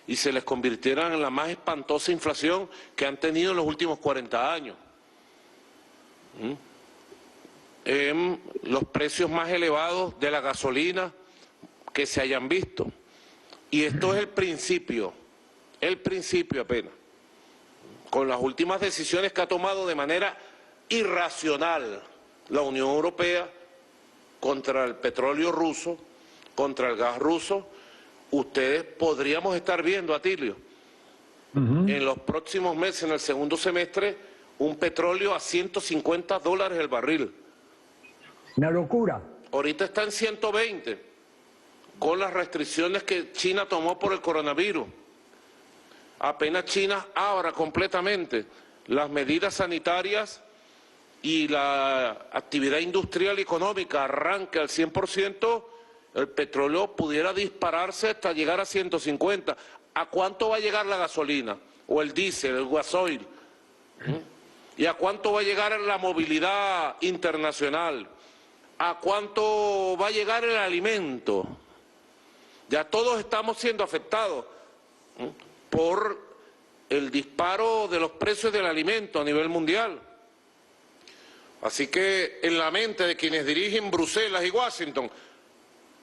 y se les convirtieran en la más espantosa inflación que han tenido en los últimos 40 años. En los precios más elevados de la gasolina que se hayan visto. Y esto es el principio apenas. Con las últimas decisiones que ha tomado de manera irracional la Unión Europea contra el petróleo ruso, contra el gas ruso, ustedes podríamos estar viendo, Atilio, en los próximos meses, en el segundo semestre, un petróleo a $150 el barril. Una locura. Ahorita está en 120, con las restricciones que China tomó por el coronavirus. Apenas China abra completamente las medidas sanitarias y la actividad industrial y económica arranque al 100%, el petróleo pudiera dispararse hasta llegar a 150. ¿A cuánto va a llegar la gasolina? O el diésel, el gasoil. ¿Y a cuánto va a llegar la movilidad internacional? ¿A cuánto va a llegar el alimento? Ya todos estamos siendo afectados por el disparo de los precios del alimento a nivel mundial. Así que en la mente de quienes dirigen Bruselas y Washington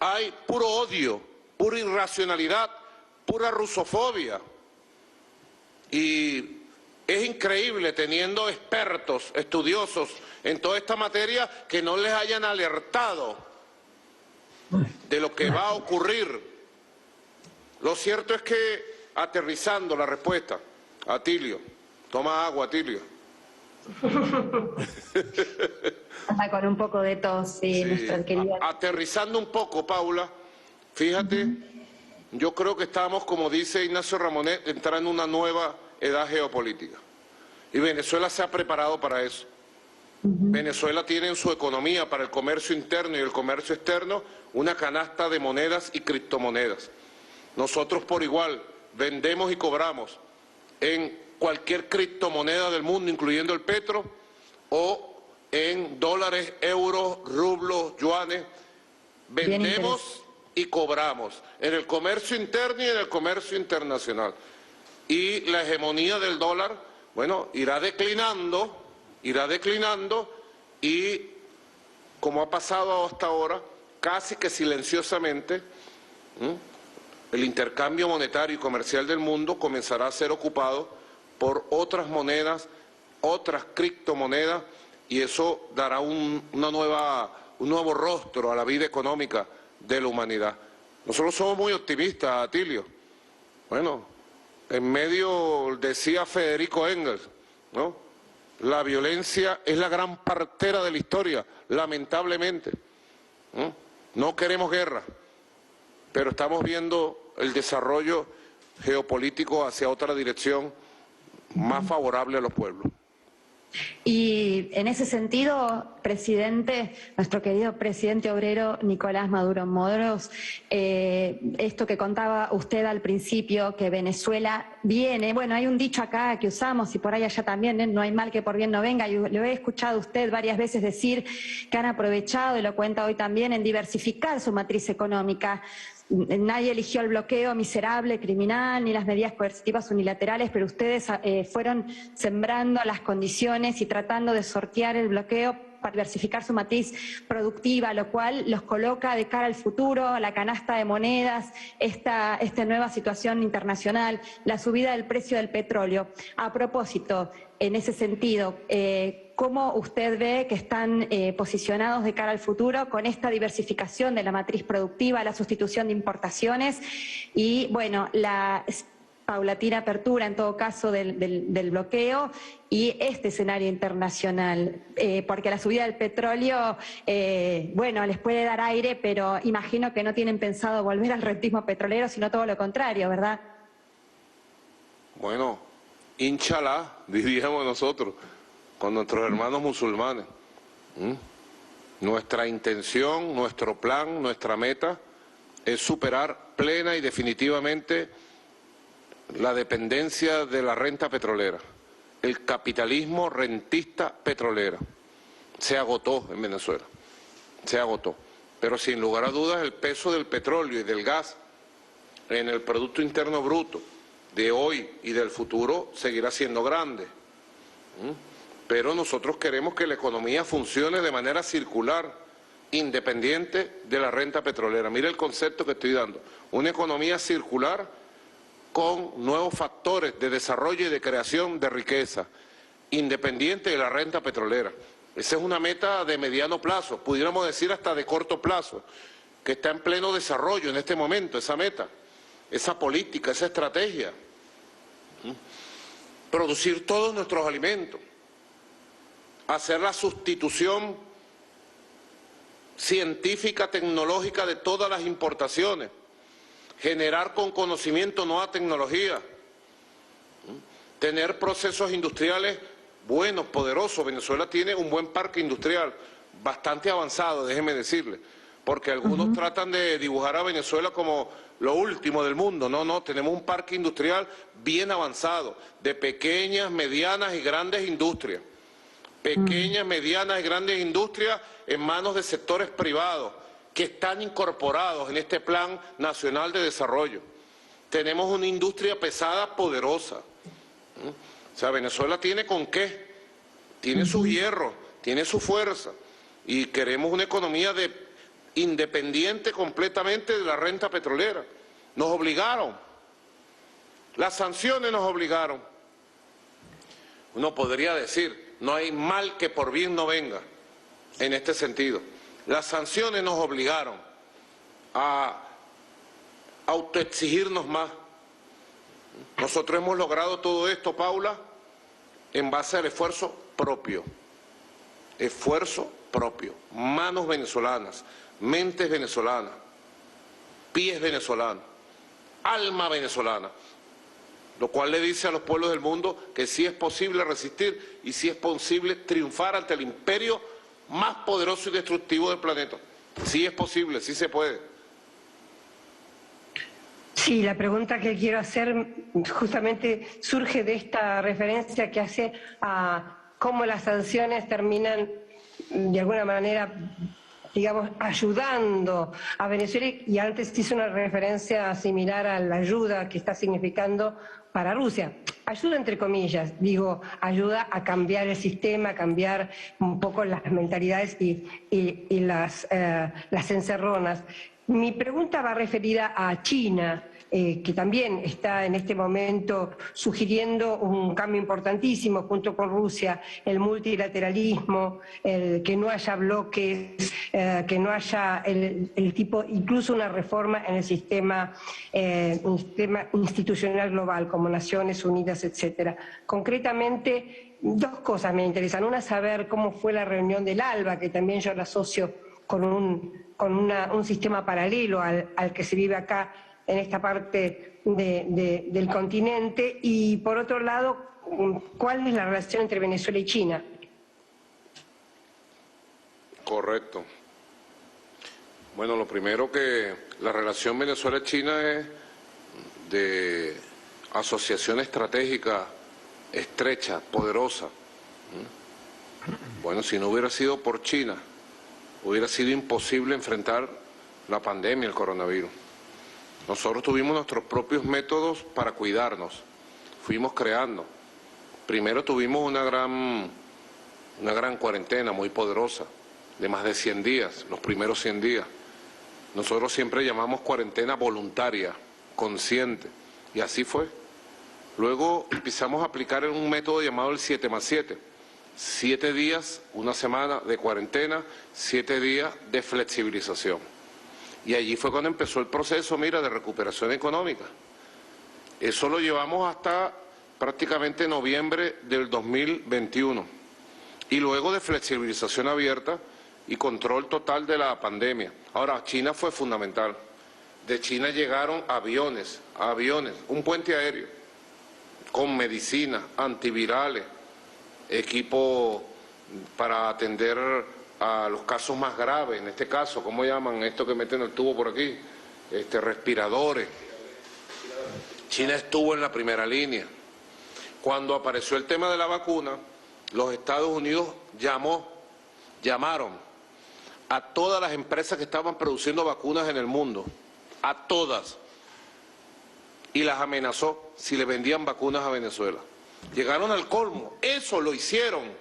hay puro odio, pura irracionalidad, pura rusofobia. Y es increíble teniendo expertos, estudiosos en toda esta materia que no les hayan alertado de lo que va a ocurrir. Lo cierto es que, aterrizando la respuesta, Atilio, toma agua, Atilio. Anda con un poco de tos, sí, nuestra querida. Aterrizando un poco, Paula, fíjate, yo creo que estamos, como dice Ignacio Ramonet, entrando en una nueva edad geopolítica. Y Venezuela se ha preparado para eso. Venezuela tiene en su economía para el comercio interno y el comercio externo una canasta de monedas y criptomonedas. Nosotros por igual vendemos y cobramos en cualquier criptomoneda del mundo, incluyendo el petro, o en dólares, euros, rublos, yuanes. Vendemos y cobramos en el comercio interno y en el comercio internacional. Y la hegemonía del dólar, bueno, irá declinando y, como ha pasado hasta ahora, casi que silenciosamente, el intercambio monetario y comercial del mundo comenzará a ser ocupado por otras monedas, otras criptomonedas, y eso dará un nuevo rostro a la vida económica de la humanidad. Nosotros somos muy optimistas, Atilio. Bueno, en medio decía Federico Engels, ¿no? La violencia es la gran partera de la historia, lamentablemente. No queremos guerra, pero estamos viendo el desarrollo geopolítico hacia otra dirección más favorable a los pueblos. Y en ese sentido, presidente, nuestro querido presidente obrero Nicolás Maduro Moros, esto que contaba usted al principio, que Venezuela viene, bueno, hay un dicho acá que usamos y por ahí allá también, no hay mal que por bien no venga, y lo he escuchado usted varias veces decir que han aprovechado, y lo cuenta hoy también, en diversificar su matriz económica. Nadie eligió el bloqueo miserable, criminal, ni las medidas coercitivas unilaterales, pero ustedes fueron sembrando las condiciones y tratando de sortear el bloqueo para diversificar su matriz productiva, lo cual los coloca de cara al futuro, a la canasta de monedas, esta nueva situación internacional, la subida del precio del petróleo. A propósito, en ese sentido, ¿cómo usted ve que están posicionados de cara al futuro con esta diversificación de la matriz productiva, la sustitución de importaciones y, bueno, la paulatina apertura, en todo caso, del bloqueo y este escenario internacional? Porque la subida del petróleo, bueno, les puede dar aire, pero imagino que no tienen pensado volver al rentismo petrolero, sino todo lo contrario, ¿verdad? Bueno, inshallah, diríamos nosotros, con nuestros hermanos musulmanes. Nuestra intención, nuestro plan, nuestra meta es superar plena y definitivamente la dependencia de la renta petrolera. El capitalismo rentista petrolera se agotó en Venezuela, se agotó. Pero sin lugar a dudas el peso del petróleo y del gas en el Producto Interno Bruto de hoy y del futuro seguirá siendo grande. Pero nosotros queremos que la economía funcione de manera circular, independiente de la renta petrolera. Mire el concepto que estoy dando, una economía circular con nuevos factores de desarrollo y de creación de riqueza, independiente de la renta petrolera. Esa es una meta de mediano plazo, pudiéramos decir hasta de corto plazo, que está en pleno desarrollo en este momento, esa meta, esa política, esa estrategia. Producir todos nuestros alimentos, hacer la sustitución científica, tecnológica de todas las importaciones, generar con conocimiento nueva tecnología, tener procesos industriales buenos, poderosos. Venezuela tiene un buen parque industrial, bastante avanzado, déjeme decirle, porque algunos tratan de dibujar a Venezuela como lo último del mundo. No, no, tenemos un parque industrial bien avanzado, de pequeñas, medianas y grandes industrias. Pequeñas, medianas y grandes industrias en manos de sectores privados que están incorporados en este Plan Nacional de Desarrollo. Tenemos una industria pesada, poderosa. O sea, Venezuela tiene con qué, tiene su hierro, tiene su fuerza, y queremos una economía independiente completamente de la renta petrolera. Nos obligaron, las sanciones nos obligaron. Uno podría decir, no hay mal que por bien no venga, en este sentido. Las sanciones nos obligaron a autoexigirnos más. Nosotros hemos logrado todo esto, Paula, en base al esfuerzo propio. Esfuerzo propio. Manos venezolanas, mentes venezolanas, pies venezolanos, alma venezolana. lo cual le dice a los pueblos del mundo que sí es posible resistir y sí es posible triunfar ante el imperio más poderoso y destructivo del planeta. Sí es posible, sí se puede. Sí, la pregunta que quiero hacer justamente surge de esta referencia que hace a cómo las sanciones terminan de alguna manera, digamos, ayudando a Venezuela, y antes hizo una referencia similar a la ayuda que está significando para Rusia. Ayuda entre comillas, digo, ayuda a cambiar el sistema, a cambiar un poco las mentalidades y las encerronas. Mi pregunta va referida a China, que también está en este momento sugiriendo un cambio importantísimo junto con Rusia, el multilateralismo, el que no haya bloques, que no haya el tipo, incluso una reforma en el sistema institucional global, como Naciones Unidas, etcétera. Concretamente, dos cosas me interesan. Una, saber cómo fue la reunión del ALBA, que también yo la asocio con un sistema paralelo al que se vive acá en esta parte del continente, y por otro lado, ¿cuál es la relación entre Venezuela y China? Correcto. Bueno, lo primero, que la relación Venezuela-China es de asociación estratégica estrecha, poderosa. Bueno, si no hubiera sido por China, hubiera sido imposible enfrentar la pandemia, el coronavirus. Nosotros tuvimos nuestros propios métodos para cuidarnos, fuimos creando. Primero tuvimos una gran cuarentena muy poderosa, de más de 100 días, los primeros 100 días. Nosotros siempre llamamos cuarentena voluntaria, consciente, y así fue. Luego empezamos a aplicar un método llamado el 7+7. 7 días, una semana de cuarentena, 7 días de flexibilización. Y allí fue cuando empezó el proceso, mira, de recuperación económica. Eso lo llevamos hasta prácticamente noviembre del 2021. Y luego de flexibilización abierta y control total de la pandemia. Ahora, China fue fundamental. De China llegaron aviones, un puente aéreo, con medicinas, antivirales, equipo para atender a los casos más graves, en este caso, ¿cómo llaman esto que meten el tubo por aquí? Respiradores. China estuvo en la primera línea. Cuando apareció el tema de la vacuna, los Estados Unidos llamaron a todas las empresas que estaban produciendo vacunas en el mundo, a todas, y las amenazó si le vendían vacunas a Venezuela. Llegaron al colmo, eso lo hicieron.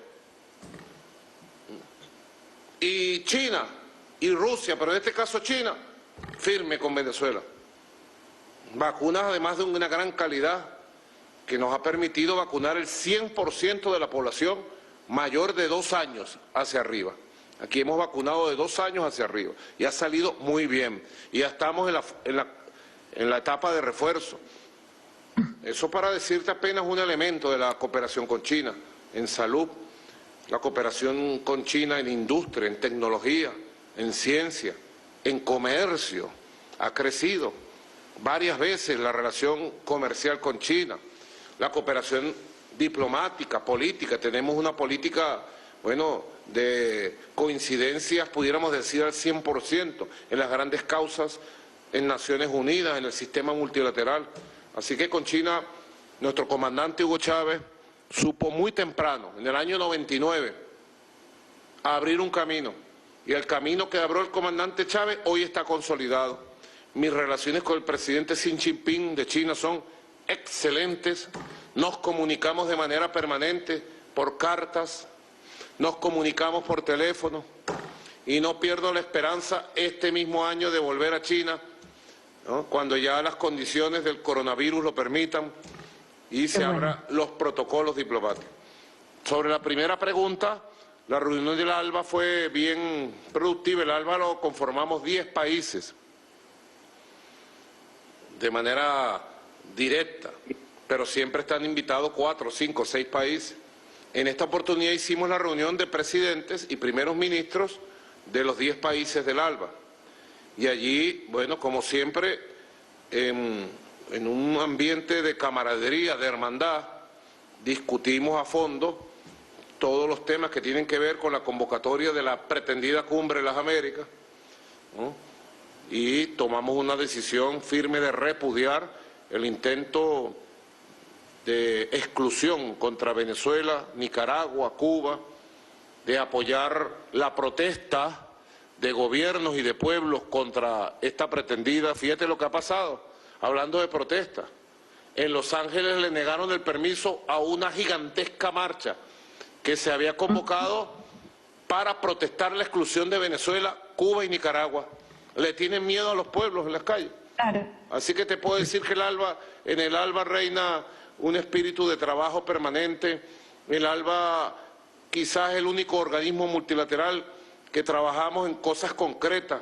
Y China y Rusia, pero en este caso China, firme con Venezuela. Vacunas además de una gran calidad que nos ha permitido vacunar el 100% de la población mayor de 2 años hacia arriba. Aquí hemos vacunado de 2 años hacia arriba y ha salido muy bien. Y ya estamos en la etapa de refuerzo. Eso para decirte apenas un elemento de la cooperación con China en salud. La cooperación con China en industria, en tecnología, en ciencia, en comercio, ha crecido varias veces la relación comercial con China. La cooperación diplomática, política, tenemos una política, bueno, de coincidencias, pudiéramos decir al 100%, en las grandes causas, en Naciones Unidas, en el sistema multilateral. Así que con China, nuestro comandante Hugo Chávez supo muy temprano, en el año 99, abrir un camino. Y el camino que abrió el comandante Chávez hoy está consolidado. Mis relaciones con el presidente Xi Jinping de China son excelentes. Nos comunicamos de manera permanente por cartas, nos comunicamos por teléfono y no pierdo la esperanza este mismo año de volver a China, ¿no?, cuando ya las condiciones del coronavirus lo permitan y se abran los protocolos diplomáticos. Sobre la primera pregunta, la reunión del ALBA fue bien productiva. El ALBA lo conformamos 10 países de manera directa, pero siempre están invitados 4, 5, 6 países. En esta oportunidad hicimos la reunión de presidentes y primeros ministros de los 10 países del ALBA. Y allí, bueno, como siempre, en un ambiente de camaradería, de hermandad, discutimos a fondo todos los temas que tienen que ver con la convocatoria de la pretendida Cumbre de las Américas, ¿no? Y tomamos una decisión firme de repudiar el intento de exclusión contra Venezuela, Nicaragua, Cuba, de apoyar la protesta de gobiernos y de pueblos contra esta pretendida. Fíjate lo que ha pasado, hablando de protesta. En Los Ángeles le negaron el permiso a una gigantesca marcha que se había convocado para protestar la exclusión de Venezuela, Cuba y Nicaragua. Le tienen miedo a los pueblos en las calles. Claro. Así que te puedo decir que en el ALBA reina un espíritu de trabajo permanente. El ALBA quizás es el único organismo multilateral que trabajamos en cosas concretas,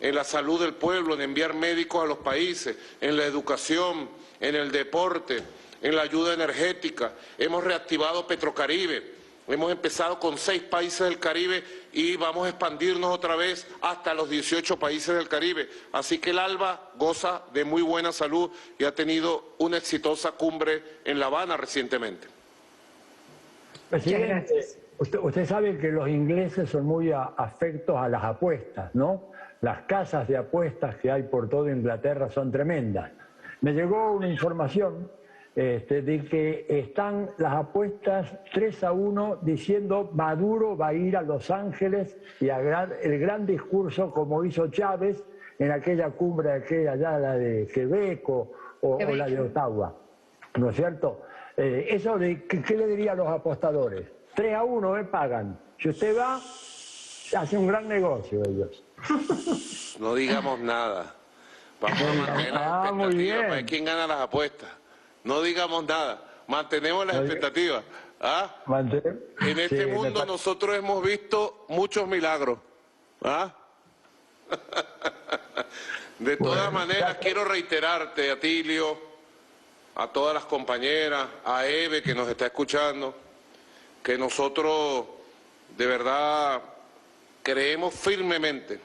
en la salud del pueblo, en enviar médicos a los países, en la educación, en el deporte, en la ayuda energética. Hemos reactivado Petrocaribe, hemos empezado con 6 países del Caribe y vamos a expandirnos otra vez hasta los 18 países del Caribe. Así que el ALBA goza de muy buena salud y ha tenido una exitosa cumbre en La Habana recientemente. Presidente, usted sabe que los ingleses son muy afectos a las apuestas, ¿no? Las casas de apuestas que hay por toda Inglaterra son tremendas. Me llegó una información de que están las apuestas 3-1 diciendo Maduro va a ir a Los Ángeles y a el gran discurso como hizo Chávez en aquella cumbre, aquella ya la de Quebec o la de Ottawa, ¿no es cierto? Eso de, ¿qué le diría a los apostadores? 3-1 pagan. Si usted va, hace un gran negocio ellos. No digamos nada. Vamos a mantener las expectativas para ver quién gana las apuestas. No digamos nada. Mantenemos las expectativas. ¿Ah? En este mundo nosotros hemos visto muchos milagros. ¿Ah? De todas maneras, quiero reiterarte, Atilio, a todas las compañeras, a Eve que nos está escuchando, que nosotros de verdad creemos firmemente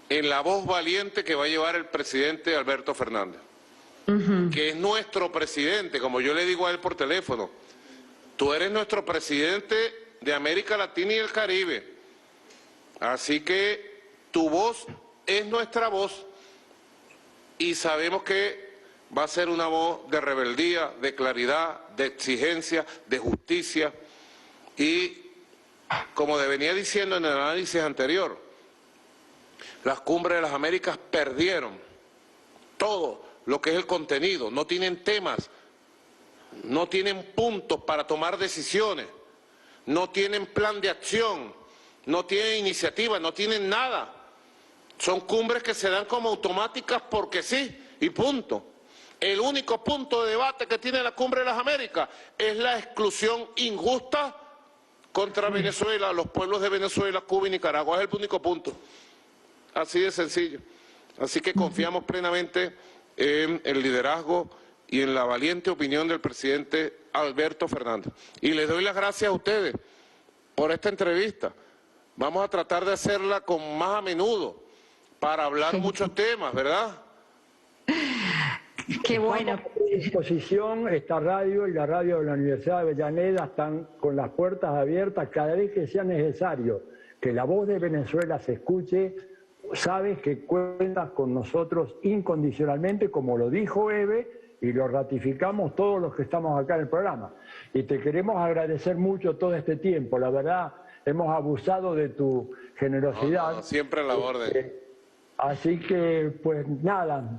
en la voz valiente que va a llevar el presidente Alberto Fernández, que es nuestro presidente, como yo le digo a él por teléfono. Tú eres nuestro presidente de América Latina y el Caribe, así que tu voz es nuestra voz y sabemos que va a ser una voz de rebeldía, de claridad, de exigencia, de justicia. Y como te venía diciendo en el análisis anterior, las cumbres de las Américas perdieron todo lo que es el contenido, no tienen temas, no tienen puntos para tomar decisiones, no tienen plan de acción, no tienen iniciativa, no tienen nada. Son cumbres que se dan como automáticas porque sí y punto. El único punto de debate que tiene la Cumbre de las Américas es la exclusión injusta contra Venezuela, los pueblos de Venezuela, Cuba y Nicaragua. Es el único punto. Así de sencillo. Así que confiamos plenamente en el liderazgo y en la valiente opinión del presidente Alberto Fernández. Y les doy las gracias a ustedes por esta entrevista. Vamos a tratar de hacerla con más a menudo para hablar muchos temas, ¿verdad? Qué bueno. A disposición, esta radio y la radio de la Universidad de Avellaneda están con las puertas abiertas cada vez que sea necesario que la voz de Venezuela se escuche. Sabes que cuentas con nosotros incondicionalmente, como lo dijo Eve, y lo ratificamos todos los que estamos acá en el programa. Y te queremos agradecer mucho todo este tiempo. La verdad, hemos abusado de tu generosidad. No, siempre en la orden. Así que, pues nada,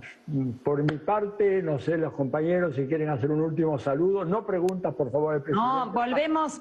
por mi parte, no sé, los compañeros si quieren hacer un último saludo. No preguntas, por favor, al presidente. No,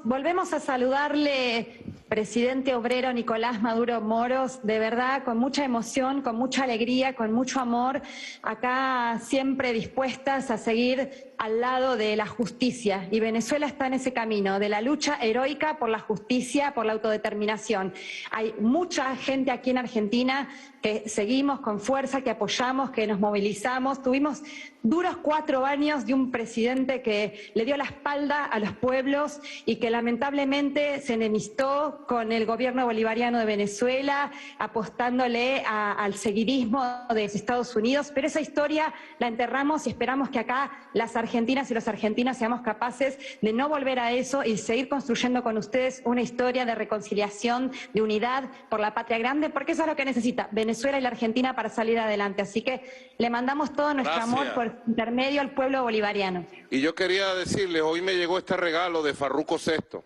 volvemos a saludarle, presidente obrero Nicolás Maduro Moros, de verdad, con mucha emoción, con mucha alegría, con mucho amor, acá siempre dispuestas a seguir al lado de la justicia, y Venezuela está en ese camino, de la lucha heroica por la justicia, por la autodeterminación. Hay mucha gente aquí en Argentina que seguimos con fuerza, que apoyamos, que nos movilizamos. Tuvimos duros 4 años de un presidente que le dio la espalda a los pueblos y que lamentablemente se enemistó con el gobierno bolivariano de Venezuela, apostándole al seguidismo de Estados Unidos, pero esa historia la enterramos y esperamos que acá las argentinas y los argentinos seamos capaces de no volver a eso y seguir construyendo con ustedes una historia de reconciliación, de unidad por la patria grande, porque eso es lo que necesita Venezuela y la Argentina para salir adelante. Así que le mandamos todo nuestro amor por intermedio al pueblo bolivariano. Y yo quería decirles, hoy me llegó este regalo de Farruko VI.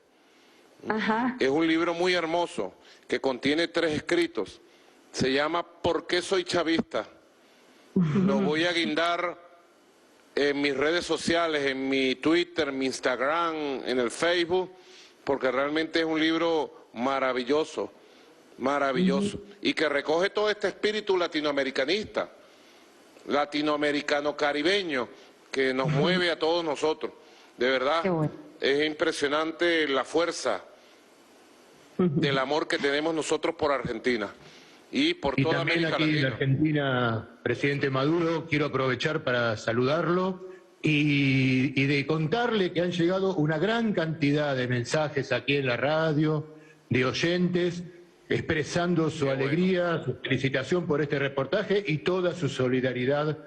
Ajá. Es un libro muy hermoso que contiene 3 escritos. Se llama ¿Por qué soy chavista? Lo voy a guindar en mis redes sociales, en mi Twitter, mi Instagram, en el Facebook, porque realmente es un libro maravilloso, maravilloso, y que recoge todo este espíritu latinoamericanista, latinoamericano-caribeño, que nos mueve a todos nosotros. De verdad, es impresionante la fuerza del amor que tenemos nosotros por Argentina y por toda América Latina. Y también aquí en Argentina, presidente Maduro, quiero aprovechar para saludarlo y de contarle que han llegado una gran cantidad de mensajes aquí en la radio, de oyentes, expresando su alegría, su felicitación por este reportaje y toda su solidaridad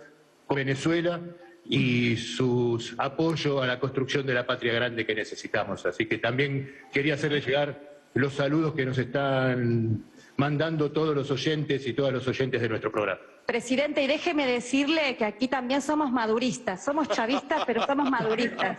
con Venezuela y su apoyo a la construcción de la patria grande que necesitamos. Así que también quería hacerle llegar los saludos que nos están mandando todos los oyentes y todas los oyentes de nuestro programa. Presidente, y déjeme decirle que aquí también somos maduristas, somos chavistas, pero somos maduristas,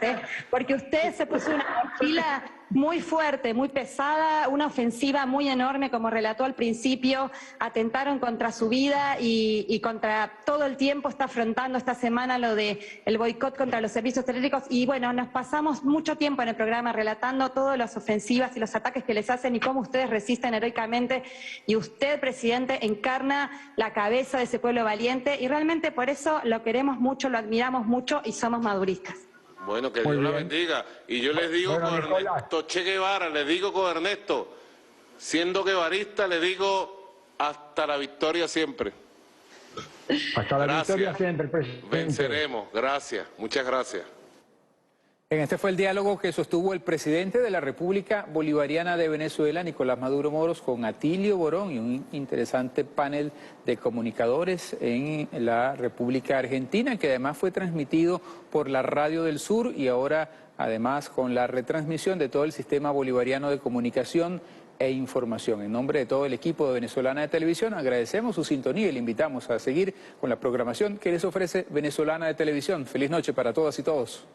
porque usted se puso una mochila muy fuerte, muy pesada, una ofensiva muy enorme, como relató al principio, atentaron contra su vida y contra todo el tiempo está afrontando esta semana lo de el boicot contra los servicios eléctricos, y bueno, nos pasamos mucho tiempo en el programa relatando todas las ofensivas y los ataques que les hacen y cómo ustedes resisten heroicamente, y usted, presidente, encarna la cabeza de ese pueblo valiente, y realmente por eso lo queremos mucho, lo admiramos mucho y somos maduristas. Bueno, que Dios la bendiga. Y yo les digo con Ernesto Che Guevara, les digo con Ernesto, siendo guevarista, le digo hasta la victoria siempre. Hasta la victoria siempre, presidente. Venceremos, gracias, muchas gracias. Este fue el diálogo que sostuvo el presidente de la República Bolivariana de Venezuela, Nicolás Maduro Moros, con Atilio Borón y un interesante panel de comunicadores en la República Argentina, que además fue transmitido por la Radio del Sur y ahora además con la retransmisión de todo el sistema bolivariano de comunicación e información. En nombre de todo el equipo de Venezolana de Televisión agradecemos su sintonía y le invitamos a seguir con la programación que les ofrece Venezolana de Televisión. Feliz noche para todas y todos.